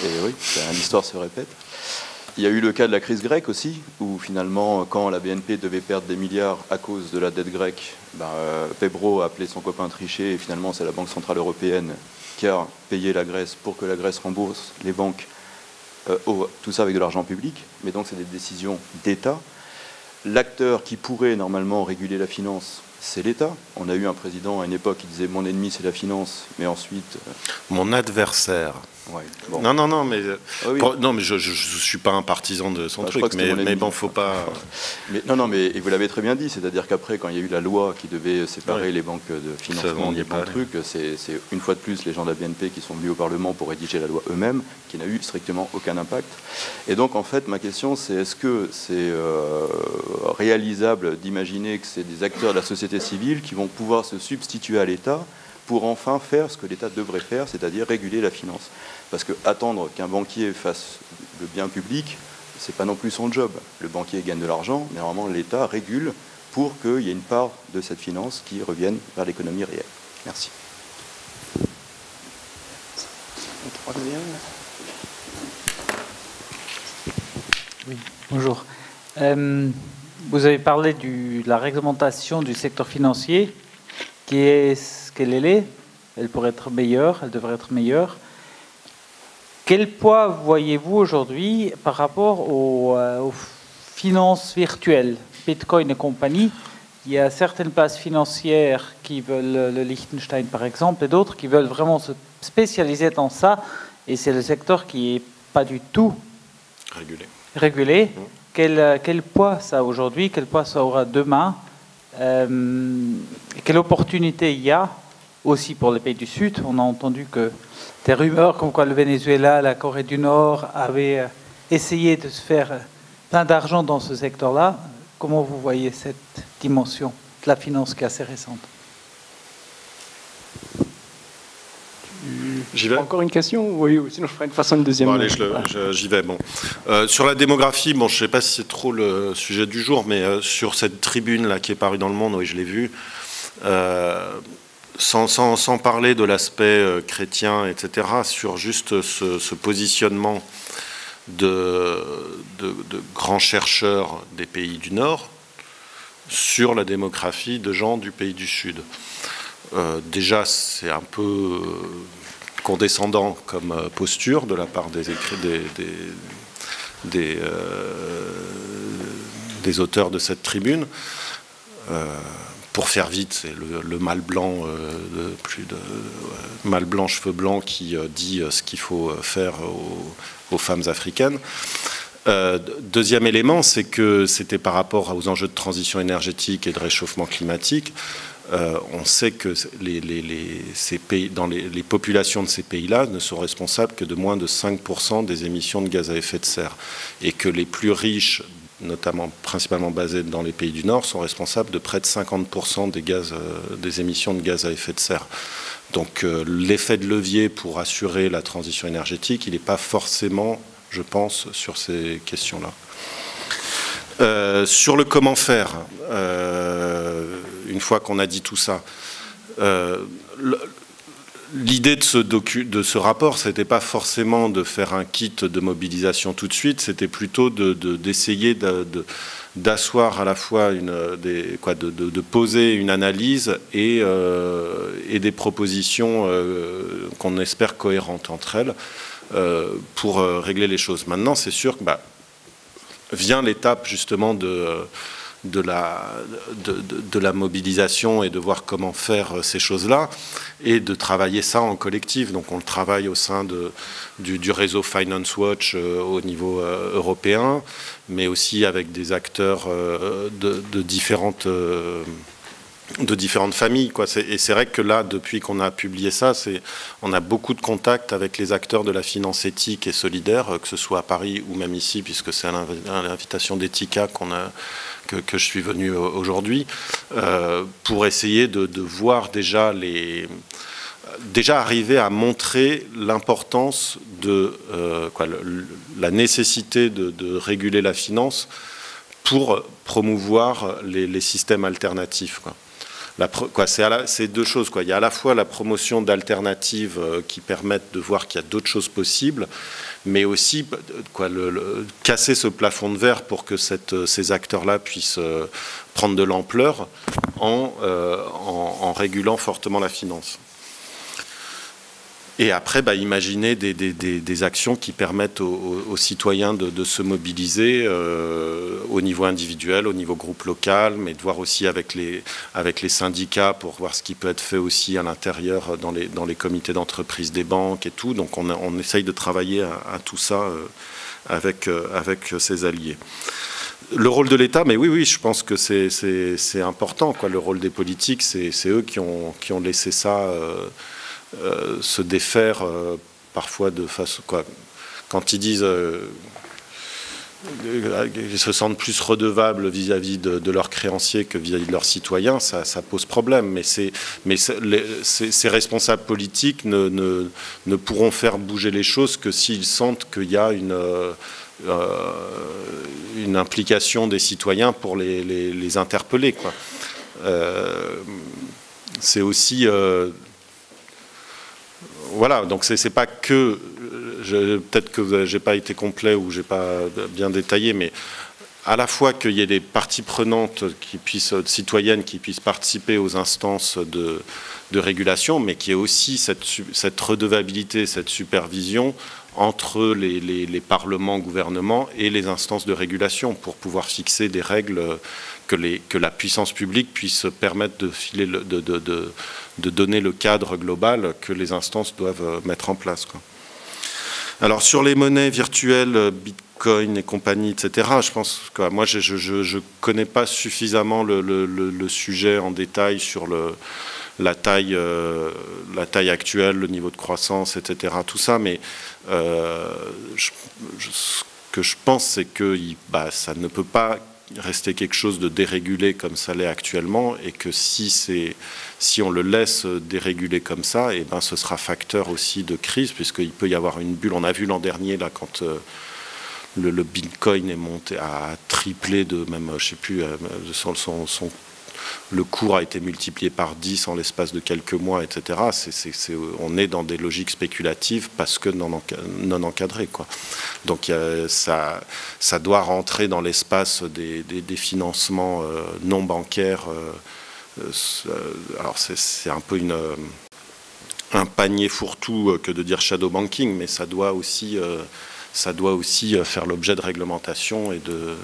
S5: et oui, l'histoire se répète. Il y a eu le cas de la crise grecque aussi, où finalement, quand la BNP devait perdre des milliards à cause de la dette grecque, Pebro a appelé son copain Trichet, et finalement c'est la Banque Centrale Européenne qui a payé la Grèce pour que la Grèce rembourse les banques, tout ça avec de l'argent public, mais donc c'est des décisions d'État. L'acteur qui pourrait normalement réguler la finance, c'est l'État. On a eu un président à une époque qui disait « mon ennemi c'est la finance », mais ensuite...
S2: Mon adversaire.
S5: Ouais, bon.
S2: Non, mais,
S5: oui.
S2: non, mais je suis pas un partisan de son truc, mais bon, faut pas...
S5: Mais vous l'avez très bien dit, c'est-à-dire qu'après, quand il y a eu la loi qui devait séparer les banques de financement des plein de trucs, c'est une fois de plus les gens de la BNP qui sont venus au Parlement pour rédiger la loi eux-mêmes, qui n'a eu strictement aucun impact. Et donc, en fait, ma question, c'est est-ce que c'est réalisable d'imaginer que c'est des acteurs de la société civile qui vont pouvoir se substituer à l'État pour enfin faire ce que l'État devrait faire, c'est-à-dire réguler la finance. Parce que attendre qu'un banquier fasse le bien public, c'est pas non plus son job. Le banquier gagne de l'argent, mais normalement l'État régule pour qu'il y ait une part de cette finance qui revienne vers l'économie réelle. Merci.
S6: Oui, bonjour. Vous avez parlé de la réglementation du secteur financier, qui est ce qu'elle est. Elle pourrait être meilleure, elle devrait être meilleure. Quel poids voyez-vous aujourd'hui par rapport aux finances virtuelles, Bitcoin et compagnie? Il y a certaines places financières qui veulent, le Liechtenstein par exemple, et d'autres qui veulent vraiment se spécialiser dans ça, et c'est le secteur qui n'est pas du tout régulé. Quel poids ça a aujourd'hui? Quel poids ça aura demain? Quelle opportunité il y a aussi pour les pays du Sud? On a entendu que des rumeurs comme quoi le Venezuela, la Corée du Nord avaient essayé de se faire plein d'argent dans ce secteur-là. Comment vous voyez cette dimension de la finance qui est assez récente?
S2: J'y vais.
S1: Encore une question? Oui, sinon je ferai une façon de deuxième.
S2: Bon, allez, j'y vais. Bon. Sur la démographie, bon, je ne sais pas si c'est trop le sujet du jour, mais sur cette tribune là qui est parue dans Le Monde, oui, je l'ai vue. Sans parler de l'aspect chrétien, etc., sur juste ce positionnement de grands chercheurs des pays du Nord sur la démographie de gens du pays du Sud. Déjà, c'est un peu condescendant comme posture de la part des auteurs de cette tribune. Pour faire vite, c'est le mâle blanc, mâle blanc, cheveux blancs qui dit ce qu'il faut faire aux femmes africaines. Deuxième élément, c'est que c'était par rapport aux enjeux de transition énergétique et de réchauffement climatique. On sait que ces pays, dans les populations de ces pays-là ne sont responsables que de moins de 5% des émissions de gaz à effet de serre. Et que les plus riches, notamment principalement basés dans les pays du Nord, sont responsables de près de 50% des émissions de gaz à effet de serre. Donc l'effet de levier pour assurer la transition énergétique, il n'est pas forcément, je pense, sur ces questions-là. Sur le comment faire, une fois qu'on a dit tout ça, l'idée de ce rapport, ce n'était pas forcément de faire un kit de mobilisation tout de suite, c'était plutôt d'essayer d'asseoir à la fois de poser une analyse et des propositions qu'on espère cohérentes entre elles pour régler les choses. Maintenant, c'est sûr que vient l'étape justement de la mobilisation et de voir comment faire ces choses-là et de travailler ça en collectif. Donc on le travaille au sein du réseau Finance Watch au niveau européen, mais aussi avec des acteurs de différentes familles, quoi. Et c'est vrai que là, depuis qu'on a publié ça, on a beaucoup de contacts avec les acteurs de la finance éthique et solidaire, que ce soit à Paris ou même ici, puisque c'est à l'invitation d'Ethica que je suis venu aujourd'hui, pour essayer de voir déjà arriver à montrer l'importance de la nécessité de réguler la finance pour promouvoir les systèmes alternatifs, quoi. C'est deux choses, quoi. Il y a à la fois la promotion d'alternatives qui permettent de voir qu'il y a d'autres choses possibles, mais aussi casser ce plafond de verre pour que ces acteurs-là puissent prendre de l'ampleur en régulant fortement la finance. Et après, imaginer des actions qui permettent aux citoyens de se mobiliser au niveau individuel, au niveau groupe local, mais de voir aussi avec les syndicats pour voir ce qui peut être fait aussi à l'intérieur dans les comités d'entreprise des banques et tout. Donc on essaye de travailler à tout ça avec ses alliés. Le rôle de l'État, mais oui, je pense que c'est important, quoi. Le rôle des politiques, c'est eux qui ont laissé ça se défaire parfois de façon, quoi. Quand ils disent ils se sentent plus redevables vis-à-vis de leurs créanciers que vis-à-vis de leurs citoyens, ça pose problème. Mais ces responsables politiques ne pourront faire bouger les choses que s'ils sentent qu'il y a une implication des citoyens pour les interpeller, quoi. C'est aussi voilà, donc c'est pas que, peut-être que j'ai pas été complet ou j'ai pas bien détaillé, mais à la fois qu'il y ait des parties prenantes citoyennes qui puissent participer aux instances de régulation, mais qu'il y ait aussi cette redevabilité, cette supervision entre les parlements, gouvernements et les instances de régulation pour pouvoir fixer des règles que la puissance publique puisse permettre de donner le cadre global que les instances doivent mettre en place, quoi. Alors sur les monnaies virtuelles, Bitcoin et compagnie, etc., je pense que moi je connais pas suffisamment le sujet en détail sur la taille actuelle, le niveau de croissance, etc., tout ça, mais ce que je pense, c'est que ça ne peut pas rester quelque chose de dérégulé comme ça l'est actuellement, et que si on le laisse déréguler comme ça, et ce sera facteur aussi de crise, puisqu'il peut y avoir une bulle. On a vu l'an dernier, là, quand le Bitcoin est monté à tripler de même, je sais plus, le cours a été multiplié par 10 en l'espace de quelques mois, etc. On est dans des logiques spéculatives parce que non encadrées, quoi. Donc ça doit rentrer dans l'espace des financements non bancaires. Alors c'est un peu un panier fourre-tout que de dire shadow banking, mais ça doit aussi faire l'objet de réglementation et de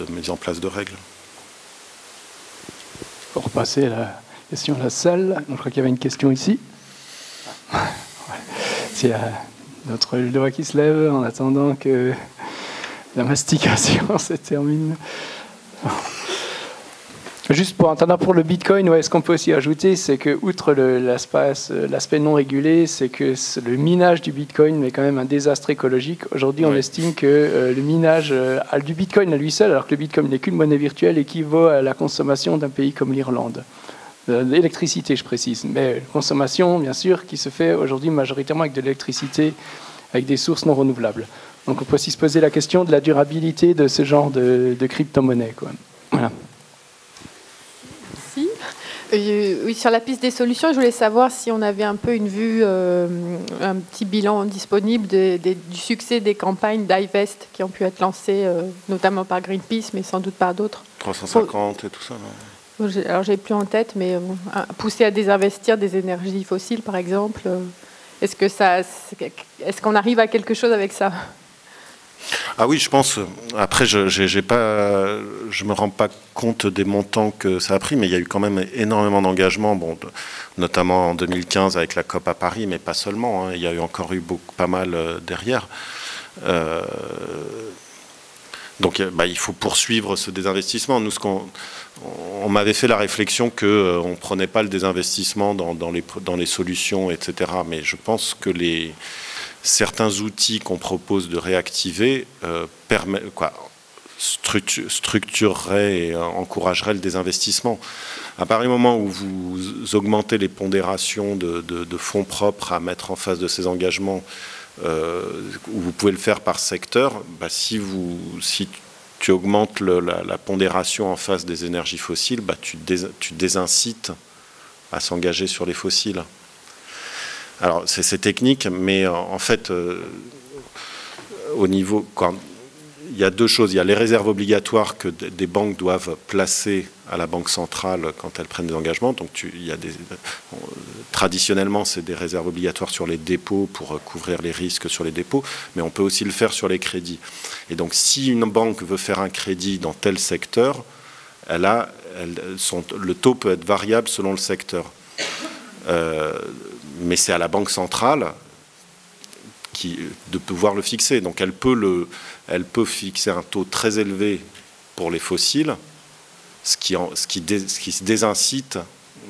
S2: mise en place de règles.
S1: Pour repasser à la question à la salle, je crois qu'il y avait une question ici. C'est notre doigt qui se lève en attendant que la mastication se termine. Juste pour le Bitcoin, ce qu'on peut aussi ajouter, c'est que, outre l'aspect non régulé, c'est que le minage du Bitcoin est quand même un désastre écologique. Aujourd'hui, on estime que le minage du Bitcoin à lui seul, alors que le Bitcoin n'est qu'une monnaie virtuelle, équivaut à la consommation d'un pays comme l'Irlande. L'électricité, je précise. Mais consommation, bien sûr, qui se fait aujourd'hui majoritairement avec de l'électricité, avec des sources non renouvelables. Donc on peut aussi se poser la question de la durabilité de ce genre de crypto-monnaie, quoi. Voilà.
S7: Oui, sur la piste des solutions, je voulais savoir si on avait un peu une vue, un petit bilan disponible du succès des campagnes d'Ivest qui ont pu être lancées, notamment par Greenpeace, mais sans doute par d'autres.
S2: 350 et tout ça, non ?
S7: Alors, j'ai plus en tête, mais pousser à désinvestir des énergies fossiles, par exemple. Est-ce qu'on arrive à quelque chose avec ça ?
S2: Ah oui, je pense. Après, je me rends pas compte des montants que ça a pris, mais il y a eu quand même énormément d'engagement, notamment en 2015 avec la COP à Paris, mais pas seulement, hein, il y a encore eu pas mal derrière. Donc, il faut poursuivre ce désinvestissement. Nous, on m'avait fait la réflexion qu'on ne prenait pas le désinvestissement dans les solutions, etc. Mais je pense que certains outils qu'on propose de réactiver structureraient et encourageraient le désinvestissement. À partir du moment où vous augmentez les pondérations de fonds propres à mettre en face de ces engagements, où vous pouvez le faire par secteur, si tu augmentes la pondération en face des énergies fossiles, tu désincites à s'engager sur les fossiles. Alors, c'est technique, mais en fait, au niveau, y a deux choses. Il y a les réserves obligatoires que des banques doivent placer à la banque centrale quand elles prennent des engagements. Donc traditionnellement, c'est des réserves obligatoires sur les dépôts pour couvrir les risques sur les dépôts, mais on peut aussi le faire sur les crédits. Et donc si une banque veut faire un crédit dans tel secteur, le taux peut être variable selon le secteur. Mais c'est à la banque centrale de pouvoir le fixer. Donc elle peut fixer un taux très élevé pour les fossiles, ce qui désincite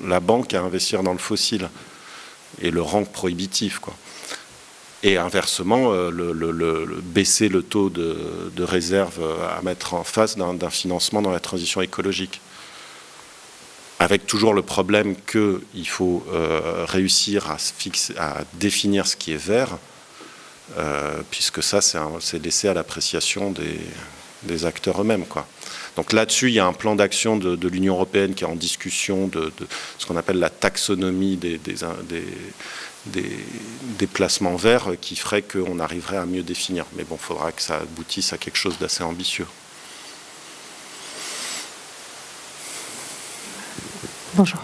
S2: la banque à investir dans le fossile et le rend prohibitif, quoi. Et inversement, baisser le taux de réserve à mettre en face d'un financement dans la transition écologique. Avec toujours le problème qu'il faut réussir à définir ce qui est vert, puisque ça, c'est laissé à l'appréciation des acteurs eux-mêmes, quoi. Donc là-dessus, il y a un plan d'action de l'Union européenne qui est en discussion de ce qu'on appelle la taxonomie des placements verts, qui ferait qu'on arriverait à mieux définir. Mais bon, il faudra que ça aboutisse à quelque chose d'assez ambitieux.
S8: Bonjour.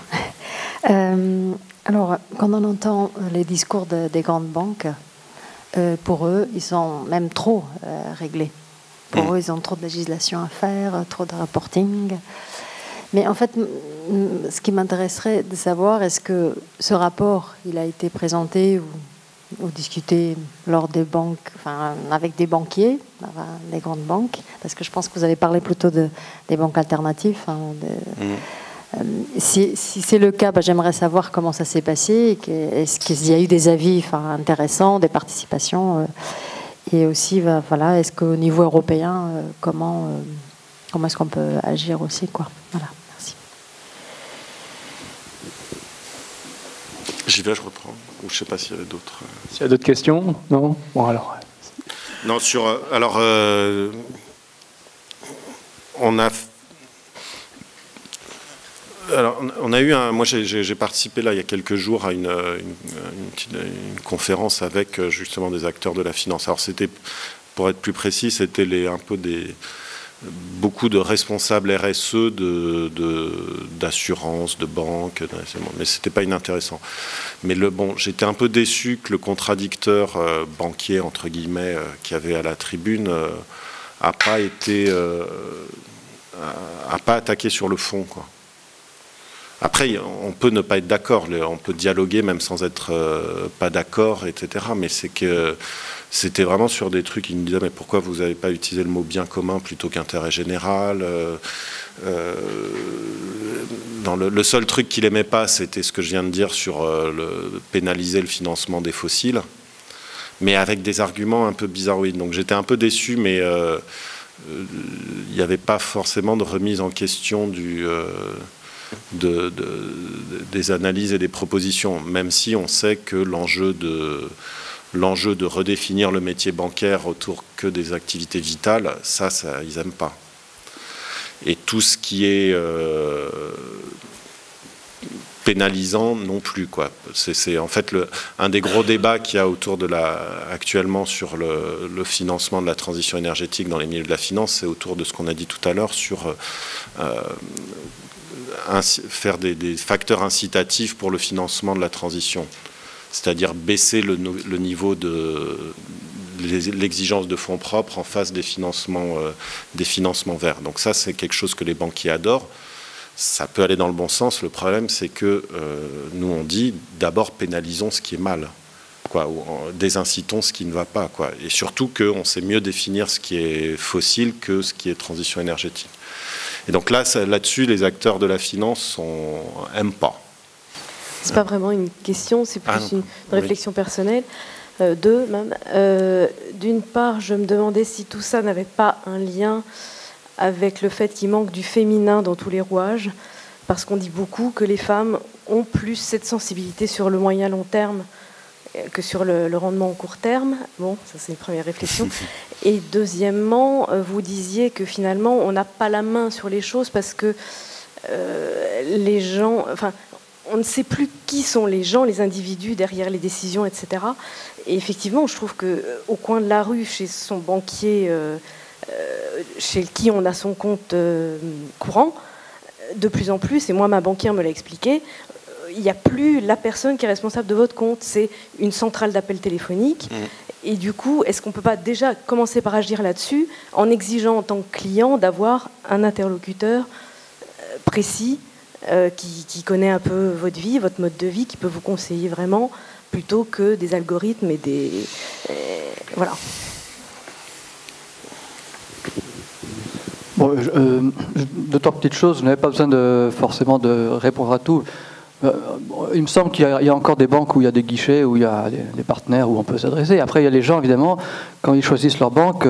S8: Alors, quand on entend les discours des grandes banques, pour eux, ils sont même trop réglés. Pour eux, ils ont trop de législation à faire, trop de reporting. Mais en fait, ce qui m'intéresserait de savoir, est-ce que ce rapport, il a été présenté ou discuté lors des banques, enfin, avec des banquiers, des grandes banques, parce que je pense que vous avez parlé plutôt des banques alternatives. Si c'est le cas, j'aimerais savoir comment ça s'est passé. Est-ce qu'il y a eu des avis intéressants, des participations et aussi, voilà, est-ce qu'au niveau européen, comment est-ce qu'on peut agir aussi, quoi. Voilà, merci.
S2: J'y vais, je reprends. Ou je ne sais pas s'il y avait d'autres.
S1: S'il y a d'autres questions, non. Bon alors.
S2: Non, alors, on a eu moi j'ai participé là il y a quelques jours à une conférence avec justement des acteurs de la finance. Alors c'était, pour être plus précis, c'était beaucoup de responsables RSE d'assurance, de banque, mais c'était pas inintéressant. Mais j'étais un peu déçu que le contradicteur banquier entre guillemets qu'il y avait à la tribune a pas attaqué sur le fond, quoi. Après, on peut ne pas être d'accord, on peut dialoguer même sans être pas d'accord, etc. Mais c'est que c'était vraiment sur des trucs, ils me disaient, mais pourquoi vous n'avez pas utilisé le mot bien commun plutôt qu'intérêt général le seul truc qu'il n'aimait pas, c'était ce que je viens de dire sur pénaliser le financement des fossiles, mais avec des arguments un peu bizarroïdes. Donc j'étais un peu déçu, mais il n'y avait pas forcément de remise en question des analyses et des propositions, même si on sait que l'enjeu de redéfinir le métier bancaire autour que des activités vitales, ça ils n'aiment pas. Et tout ce qui est pénalisant non plus, quoi. C'est en fait un des gros débats qu'il y a autour actuellement sur le financement de la transition énergétique dans les milieux de la finance, c'est autour de ce qu'on a dit tout à l'heure sur faire des facteurs incitatifs pour le financement de la transition, c'est-à-dire baisser le niveau de l'exigence de fonds propres en face des financements verts. Donc ça, c'est quelque chose que les banquiers adorent. Ça peut aller dans le bon sens. Le problème, c'est que nous, on dit d'abord pénalisons ce qui est mal, quoi, ou désincitons ce qui ne va pas, quoi. Et surtout qu'on sait mieux définir ce qui est fossile que ce qui est transition énergétique. Et donc là-dessus, les acteurs de la finance n'aiment pas.
S9: C'est pas vraiment une question, c'est plus une réflexion personnelle. D'une part, je me demandais si tout ça n'avait pas un lien avec le fait qu'il manque du féminin dans tous les rouages, parce qu'on dit beaucoup que les femmes ont plus cette sensibilité sur le moyen long terme que sur le rendement au court terme. Bon, ça c'est une première réflexion. Et deuxièmement, vous disiez que finalement on n'a pas la main sur les choses parce que les gens, enfin, on ne sait plus qui sont les gens, les individus derrière les décisions, etc. Et effectivement, je trouve qu'au coin de la rue, chez son banquier chez qui on a son compte courant, de plus en plus, et moi ma banquière me l'a expliqué, il n'y a plus la personne qui est responsable de votre compte, c'est une centrale d'appel téléphonique. Et du coup, est-ce qu'on ne peut pas déjà commencer par agir là-dessus en exigeant en tant que client d'avoir un interlocuteur précis qui connaît un peu votre vie, votre mode de vie, qui peut vous conseiller vraiment, plutôt que des algorithmes et des... voilà.
S3: Bon, deux, trois petites choses. Je n'avais pas besoin forcément de répondre à tout. Il me semble qu'il y a encore des banques où il y a des guichets, où il y a des partenaires où on peut s'adresser. Après, il y a les gens, évidemment, quand ils choisissent leur banque,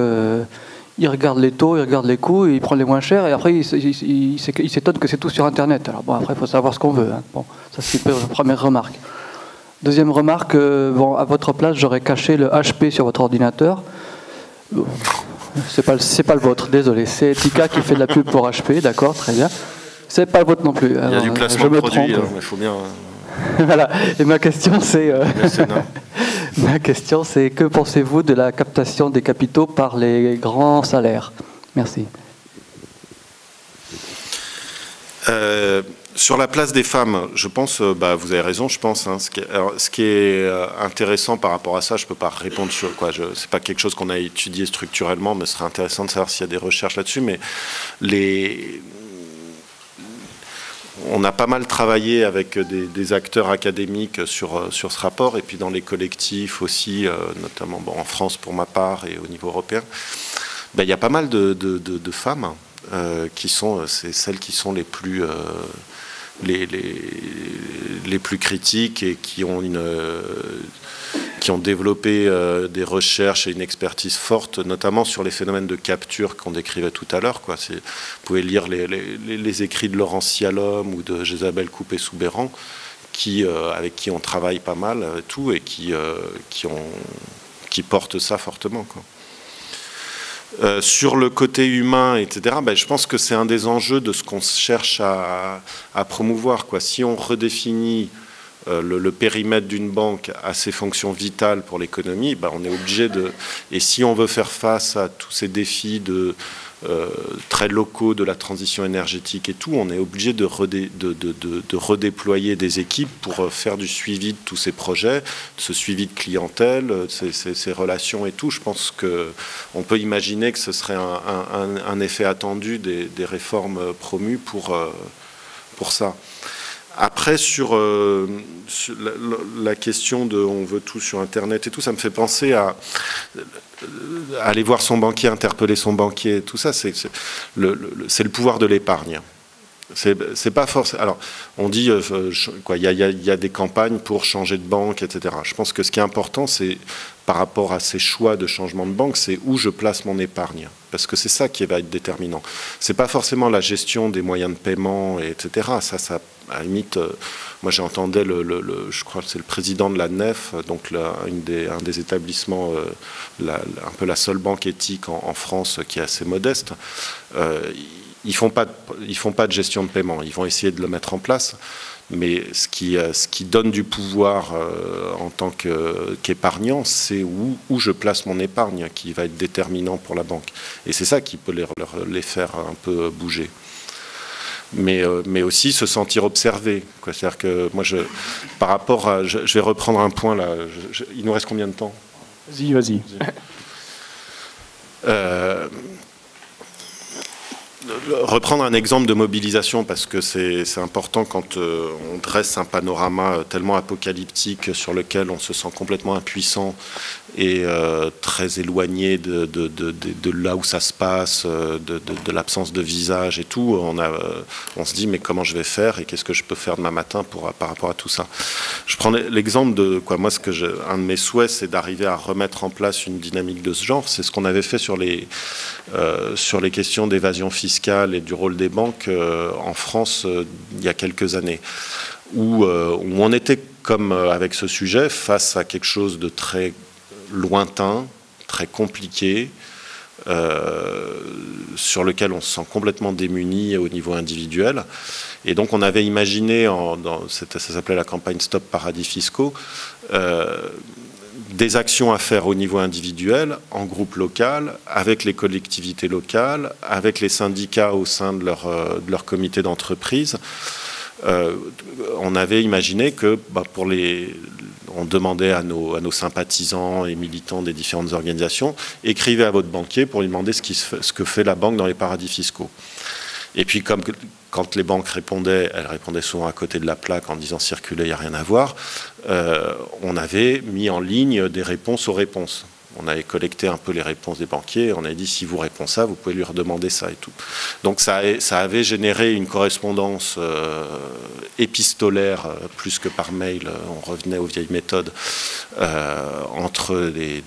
S3: ils regardent les taux, ils regardent les coûts, ils prennent les moins chers, et après, ils s'étonnent que c'est tout sur Internet. Alors bon, après, il faut savoir ce qu'on veut. Hein. Bon, ça, c'est la première remarque. Deuxième remarque, bon, à votre place, j'aurais caché le HP sur votre ordinateur. C'est pas le vôtre, désolé. C'est Tika qui fait de la pub pour HP, d'accord, très bien. C'est pas le vôtre non plus.
S2: Il y a du placement de produits, il faut bien...
S3: Voilà. Et ma question, c'est... ma question, c'est que pensez-vous de la captation des capitaux par les grands salaires? Merci.
S2: Sur la place des femmes, je pense, vous avez raison, je pense. Hein, ce qui est intéressant par rapport à ça, je ne peux pas répondre sur quoi. C'est pas quelque chose qu'on a étudié structurellement, mais ce serait intéressant de savoir s'il y a des recherches là-dessus. Mais on a pas mal travaillé avec des acteurs académiques sur ce rapport, et puis dans les collectifs aussi, notamment en France pour ma part et au niveau européen. Il y a pas mal de femmes qui sont celles qui sont les plus critiques et qui ont développé des recherches et une expertise forte, notamment sur les phénomènes de capture qu'on décrivait tout à l'heure. Vous pouvez lire les écrits de Laurence Cialhomme ou de Jésabel Coupé-Soubeyran, avec qui on travaille pas mal et qui portent ça fortement. Sur le côté humain, etc., je pense que c'est un des enjeux de ce qu'on cherche à promouvoir. Si on redéfinit le périmètre d'une banque à ses fonctions vitales pour l'économie, on est obligé de... Et si on veut faire face à tous ces défis très locaux de la transition énergétique et tout, on est obligé de redéployer des équipes pour faire du suivi de tous ces projets, ce suivi de clientèle, ces relations et tout. Je pense qu'on peut imaginer que ce serait un effet attendu des réformes promues pour ça. Après, sur la question de on veut tout sur Internet et tout, ça me fait penser à aller voir son banquier, interpeller son banquier, tout ça, c'est le pouvoir de l'épargne. C'est pas forcément. Alors, on dit il y a des campagnes pour changer de banque, etc. Je pense que ce qui est important, c'est par rapport à ces choix de changement de banque, c'est où je place mon épargne, parce que c'est ça qui va être déterminant. C'est pas forcément la gestion des moyens de paiement, etc. Ça à la limite, moi j'entendais je crois que c'est le président de la NEF, donc un des établissements, un peu la seule banque éthique en France qui est assez modeste. Ils font pas de gestion de paiement. Ils vont essayer de le mettre en place, mais ce qui donne du pouvoir en tant qu'épargnant, c'est où je place mon épargne qui va être déterminant pour la banque. Et c'est ça qui peut les faire un peu bouger. Mais aussi se sentir observé. C'est-à-dire que moi, par rapport à... Je vais reprendre un point là. Il nous reste combien de temps?
S1: Vas-y.
S2: Reprendre un exemple de mobilisation, parce que c'est important quand on dresse un panorama tellement apocalyptique sur lequel on se sent complètement impuissant et très éloigné de là où ça se passe, de l'absence de visage et tout. On se dit mais comment je vais faire et qu'est-ce que je peux faire demain matin par rapport à tout ça. Je prends l'exemple de moi, un de mes souhaits, c'est d'arriver à remettre en place une dynamique de ce genre. C'est ce qu'on avait fait sur les questions d'évasion fiscale et du rôle des banques en France il y a quelques années, où on était comme avec ce sujet face à quelque chose de très lointain, très compliqué, sur lequel on se sent complètement démuni au niveau individuel. Et donc on avait imaginé, ça s'appelait la campagne Stop Paradis Fiscaux, des actions à faire au niveau individuel, en groupe local, avec les collectivités locales, avec les syndicats au sein de leur comité d'entreprise. On avait imaginé que on demandait à nos sympathisants et militants des différentes organisations, écrivez à votre banquier pour lui demander ce que fait la banque dans les paradis fiscaux. Et puis quand les banques répondaient, elles répondaient souvent à côté de la plaque en disant circulez, il n'y a rien à voir, on avait mis en ligne des réponses aux réponses. On avait collecté un peu les réponses des banquiers, on avait dit si vous répond ça, vous pouvez lui redemander ça et tout. Donc ça avait généré une correspondance épistolaire plus que par mail, on revenait aux vieilles méthodes, entre des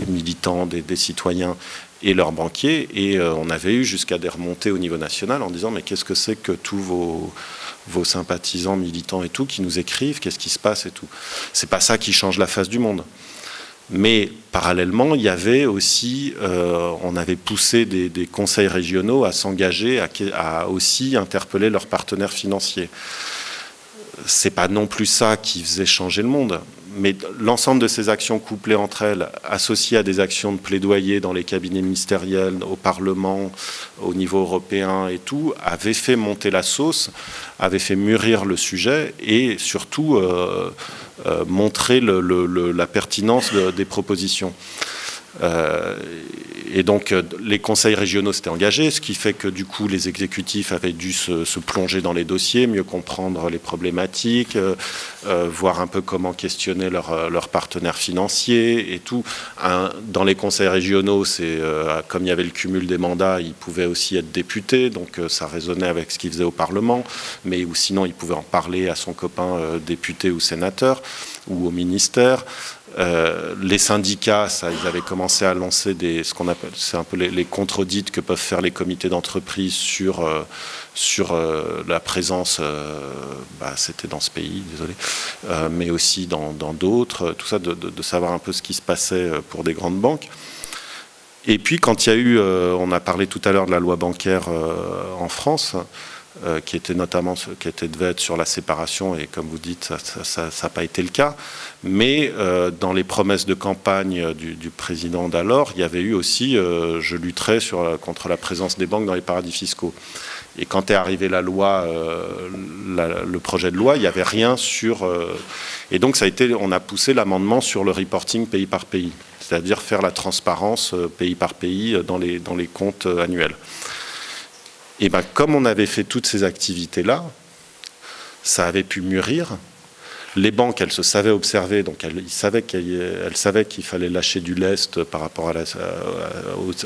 S2: militants, des citoyens et leurs banquiers, et on avait eu jusqu'à des remontées au niveau national en disant mais qu'est-ce que c'est que tous vos sympathisants, militants et tout qui nous écrivent, qu'est-ce qui se passe et tout. C'est pas ça qui change la face du monde. Mais parallèlement, il y avait aussi, on avait poussé des conseils régionaux à s'engager, à aussi interpeller leurs partenaires financiers. C'est pas non plus ça qui faisait changer le monde, mais l'ensemble de ces actions couplées entre elles, associées à des actions de plaidoyer dans les cabinets ministériels, au Parlement, au niveau européen et tout, avaient fait monter la sauce, avaient fait mûrir le sujet et surtout montrer la pertinence des propositions. Et donc les conseils régionaux s'étaient engagés, ce qui fait que du coup les exécutifs avaient dû se plonger dans les dossiers, mieux comprendre les problématiques, voir un peu comment questionner leurs partenaires financiers et tout. Dans les conseils régionaux, comme il y avait le cumul des mandats, ils pouvaient aussi être députés, donc ça résonnait avec ce qu'ils faisaient au Parlement, mais ou sinon ils pouvaient en parler à son copain député ou sénateur ou au ministère. Les syndicats, ils avaient commencé à lancer ce qu'on appelle, c'est un peu les contre-audits que peuvent faire les comités d'entreprise sur la présence, c'était dans ce pays, désolé, mais aussi dans d'autres, tout ça, de savoir un peu ce qui se passait pour des grandes banques. Et puis quand il y a eu, on a parlé tout à l'heure de la loi bancaire en France, qui devait être sur la séparation, et comme vous dites, ça n'a pas été le cas. Mais dans les promesses de campagne du président d'alors, il y avait eu aussi je lutterai contre la présence des banques dans les paradis fiscaux. Et quand est arrivé la loi, le projet de loi, il n'y avait rien sur... et donc on a poussé l'amendement sur le reporting pays par pays, c'est-à-dire faire la transparence pays par pays dans les comptes annuels. Et bien, comme on avait fait toutes ces activités-là, ça avait pu mûrir. Les banques, elles se savaient observer, donc elles savaient qu'il fallait lâcher du lest par rapport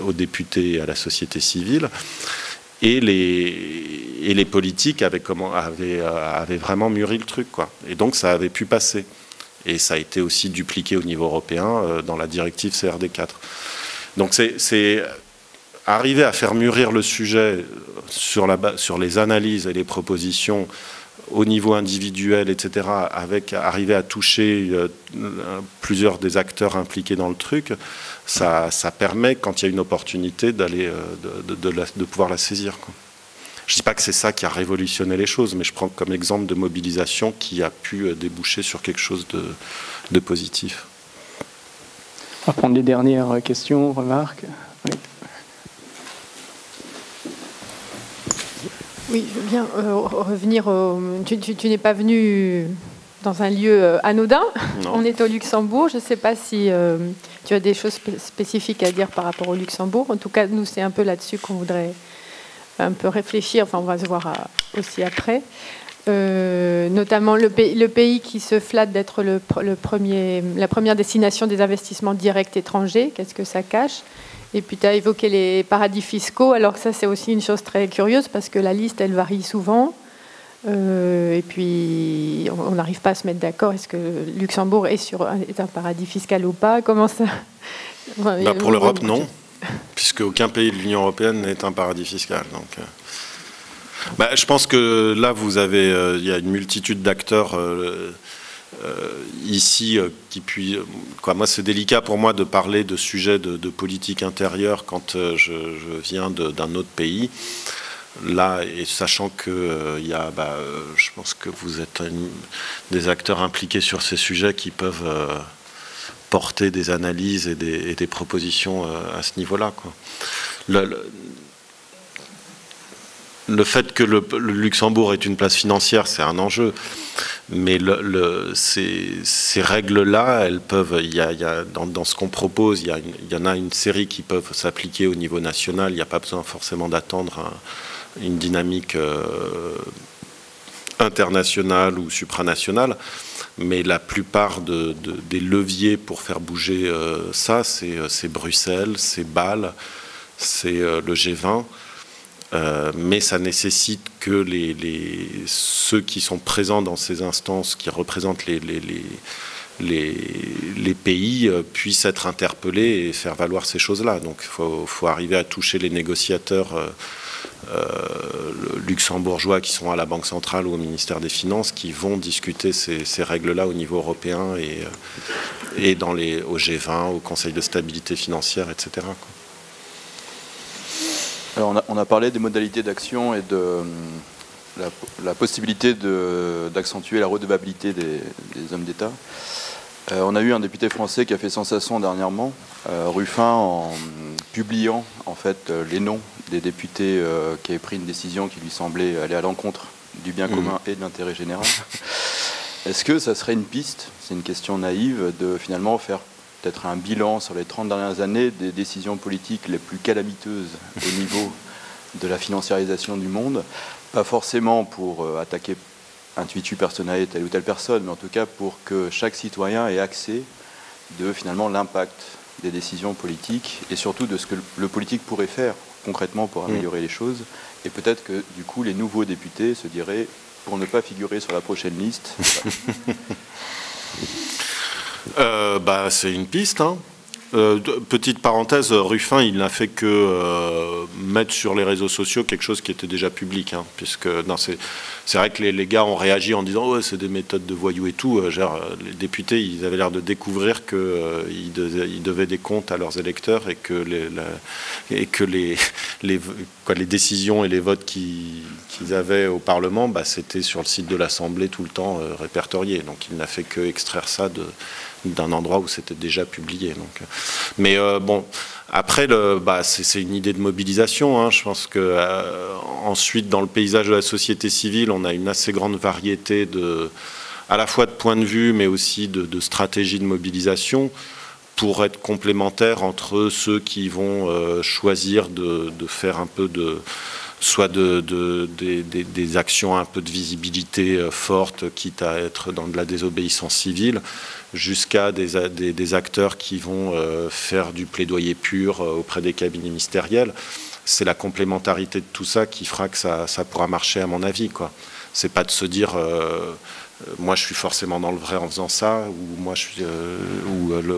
S2: aux députés et à la société civile. Et les politiques avaient vraiment mûri le truc, quoi. Et donc, ça avait pu passer. Et ça a été aussi dupliqué au niveau européen dans la directive CRD4. Donc, c'est arriver à faire mûrir le sujet sur les analyses et les propositions au niveau individuel, etc., arriver à toucher plusieurs des acteurs impliqués dans le truc, ça permet, quand il y a une opportunité, de pouvoir la saisir, quoi. Je ne dis pas que c'est ça qui a révolutionné les choses, mais je prends comme exemple de mobilisation qui a pu déboucher sur quelque chose de positif.
S1: On va prendre les dernières questions, remarques. Oui.
S7: Oui, je veux bien revenir. Tu n'es pas venu dans un lieu anodin. Non. On est au Luxembourg. Je ne sais pas si tu as des choses spécifiques à dire par rapport au Luxembourg. En tout cas, nous, c'est un peu là-dessus qu'on voudrait un peu réfléchir. Enfin, on va se voir aussi après. Notamment le pays qui se flatte d'être la première destination des investissements directs étrangers. Qu'est-ce que ça cache ? Et puis tu as évoqué les paradis fiscaux, alors que ça c'est aussi une chose très curieuse parce que la liste elle varie souvent. Et puis on n'arrive pas à se mettre d'accord. Est-ce que Luxembourg est un paradis fiscal ou pas ? Comment ça ?
S2: Pour l'Europe, non, puisque aucun pays de l'Union européenne n'est un paradis fiscal. Donc, je pense que là il y a une multitude d'acteurs. Ici, moi c'est délicat pour moi de parler de sujets de politique intérieure quand je viens d'un autre pays. Là, et sachant que je pense que vous êtes des acteurs impliqués sur ces sujets qui peuvent porter des analyses et des propositions à ce niveau-là, quoi. Le fait que le Luxembourg est une place financière, c'est un enjeu. Mais ces règles-là, elles peuvent, dans ce qu'on propose, il y en a une série qui peuvent s'appliquer au niveau national. Il n'y a pas besoin forcément d'attendre une dynamique internationale ou supranationale. Mais la plupart des leviers pour faire bouger ça, c'est Bruxelles, c'est Bâle, c'est le G20. Mais ça nécessite que ceux qui sont présents dans ces instances, qui représentent les pays, puissent être interpellés et faire valoir ces choses-là. Donc il faut arriver à toucher les négociateurs luxembourgeois qui sont à la Banque centrale ou au ministère des Finances, qui vont discuter ces règles-là au niveau européen et au G20, au Conseil de stabilité financière, etc., quoi.
S5: Alors on a parlé des modalités d'action et de la possibilité d'accentuer la redevabilité des hommes d'État. On a eu un député français qui a fait sensation dernièrement, Ruffin, en publiant en fait les noms des députés qui avaient pris une décision qui lui semblait aller à l'encontre du bien commun et de l'intérêt général. Est-ce que ça serait une piste, c'est une question naïve, de finalement faire peut-être un bilan sur les 30 dernières années des décisions politiques les plus calamiteuses au niveau de la financiarisation du monde, pas forcément pour attaquer intuitu personae telle ou telle personne, mais en tout cas pour que chaque citoyen ait accès de finalement l'impact des décisions politiques et surtout de ce que le politique pourrait faire concrètement pour améliorer les choses. Et peut-être que du coup les nouveaux députés se diraient, pour ne pas figurer sur la prochaine liste...
S2: c'est une piste, hein. Petite parenthèse, Ruffin, il n'a fait que mettre sur les réseaux sociaux quelque chose qui était déjà public, hein, puisque c'est vrai que les gars ont réagi en disant ouais, c'est des méthodes de voyous et tout. Les députés, ils avaient l'air de découvrir qu'ils devaient des comptes à leurs électeurs et que les décisions et les votes qu'ils avaient au Parlement, c'était sur le site de l'Assemblée tout le temps répertorié. Donc il n'a fait que extraire ça d'un endroit où c'était déjà publié. Donc. Mais bon, après, c'est une idée de mobilisation, hein. Je pense que ensuite, dans le paysage de la société civile, on a une assez grande variété à la fois de points de vue, mais aussi de stratégies de mobilisation pour être complémentaires entre ceux qui vont choisir de faire un peu soit des actions un peu de visibilité forte, quitte à être dans de la désobéissance civile, jusqu'à des acteurs qui vont faire du plaidoyer pur auprès des cabinets ministériels. C'est la complémentarité de tout ça qui fera que ça pourra marcher, à mon avis, quoi. C'est pas de se dire moi je suis forcément dans le vrai en faisant ça, ou moi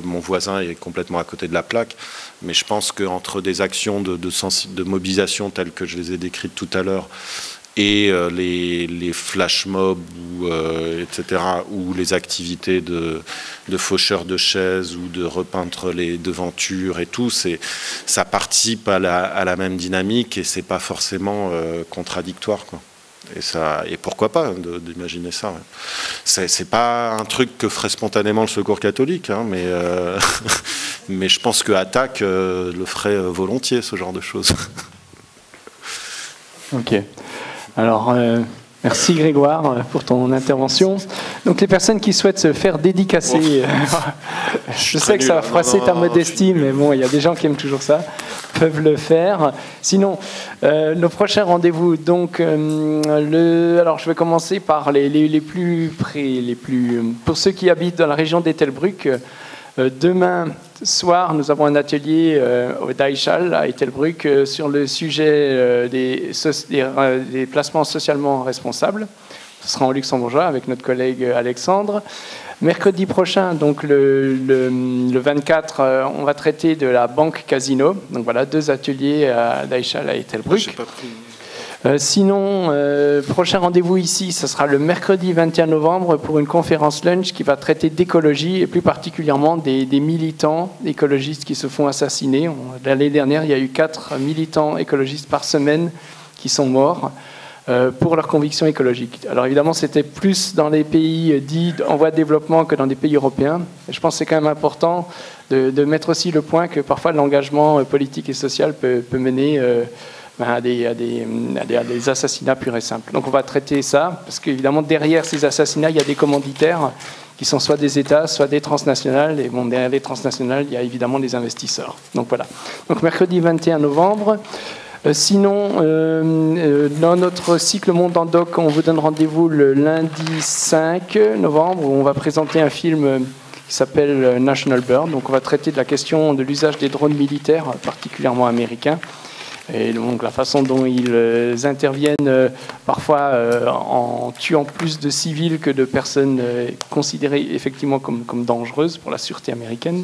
S2: mon voisin est complètement à côté de la plaque. Mais je pense qu'entre des actions de mobilisation telles que je les ai décrites tout à l'heure et les flash mobs etc., ou les activités de faucheurs de chaises ou de repeindre les devantures et tout, ça participe à la même dynamique et c'est pas forcément contradictoire, quoi. Et pourquoi pas d'imaginer ça, ouais. C'est pas un truc que ferait spontanément le Secours catholique, hein, mais je pense que Attaque le ferait volontiers, ce genre de choses.
S1: Ok. Alors, merci Grégoire pour ton intervention. Donc les personnes qui souhaitent se faire dédicacer, je sais que ça va froisser ta modestie, mais bon, il y a des gens qui aiment toujours ça, peuvent le faire. Sinon, nos prochains rendez-vous, donc, alors je vais commencer par les plus près, pour ceux qui habitent dans la région d'Ettelbruck. Demain soir, nous avons un atelier au Deichal à Ettelbruck sur le sujet des placements socialement responsables. Ce sera en luxembourgeois avec notre collègue Alexandre. Mercredi prochain, donc le 24, on va traiter de la banque Casino. Donc voilà, 2 ateliers à Deichal à Ettelbruck. Sinon, prochain rendez-vous ici, ce sera le mercredi 21 novembre pour une conférence lunch qui va traiter d'écologie et plus particulièrement des militants écologistes qui se font assassiner. L'année dernière, il y a eu 4 militants écologistes par semaine qui sont morts. pour leurs convictions écologiques. Alors évidemment, c'était plus dans les pays dits en voie de développement que dans des pays européens. Et je pense que c'est quand même important de mettre aussi le point que parfois l'engagement politique et social peut mener à des assassinats purs et simples. Donc on va traiter ça, parce qu'évidemment derrière ces assassinats, il y a des commanditaires qui sont soit des États, soit des transnationales. Et bon, derrière les transnationales, il y a évidemment des investisseurs. Donc voilà. Donc mercredi 21 novembre. Sinon, dans notre cycle Monde en Doc, on vous donne rendez-vous le lundi 5 novembre où on va présenter un film qui s'appelle National Bird. Donc on va traiter de la question de l'usage des drones militaires, particulièrement américains. Et donc la façon dont ils interviennent parfois en tuant plus de civils que de personnes considérées effectivement comme dangereuses pour la sûreté américaine.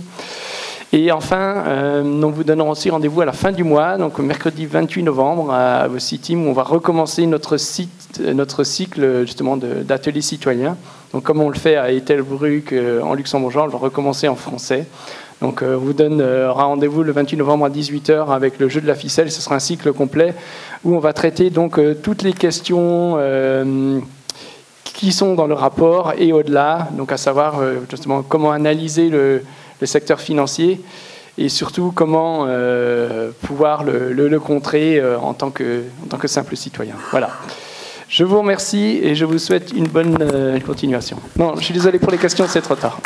S1: Et enfin, nous vous donnons aussi rendez-vous à la fin du mois, donc mercredi 28 novembre à City, où on va recommencer notre cycle justement d'ateliers citoyens. Donc comme on le fait à Ettelbruck en luxembourgeois, on va recommencer en français. Donc on vous donnera rendez-vous le 28 novembre à 18h avec le jeu de la ficelle. Ce sera un cycle complet où on va traiter donc toutes les questions qui sont dans le rapport et au-delà, donc à savoir justement comment analyser le secteur financier et surtout comment pouvoir le contrer en tant que simple citoyen. Voilà. Je vous remercie et je vous souhaite une bonne continuation. Non, je suis désolé pour les questions, c'est trop tard.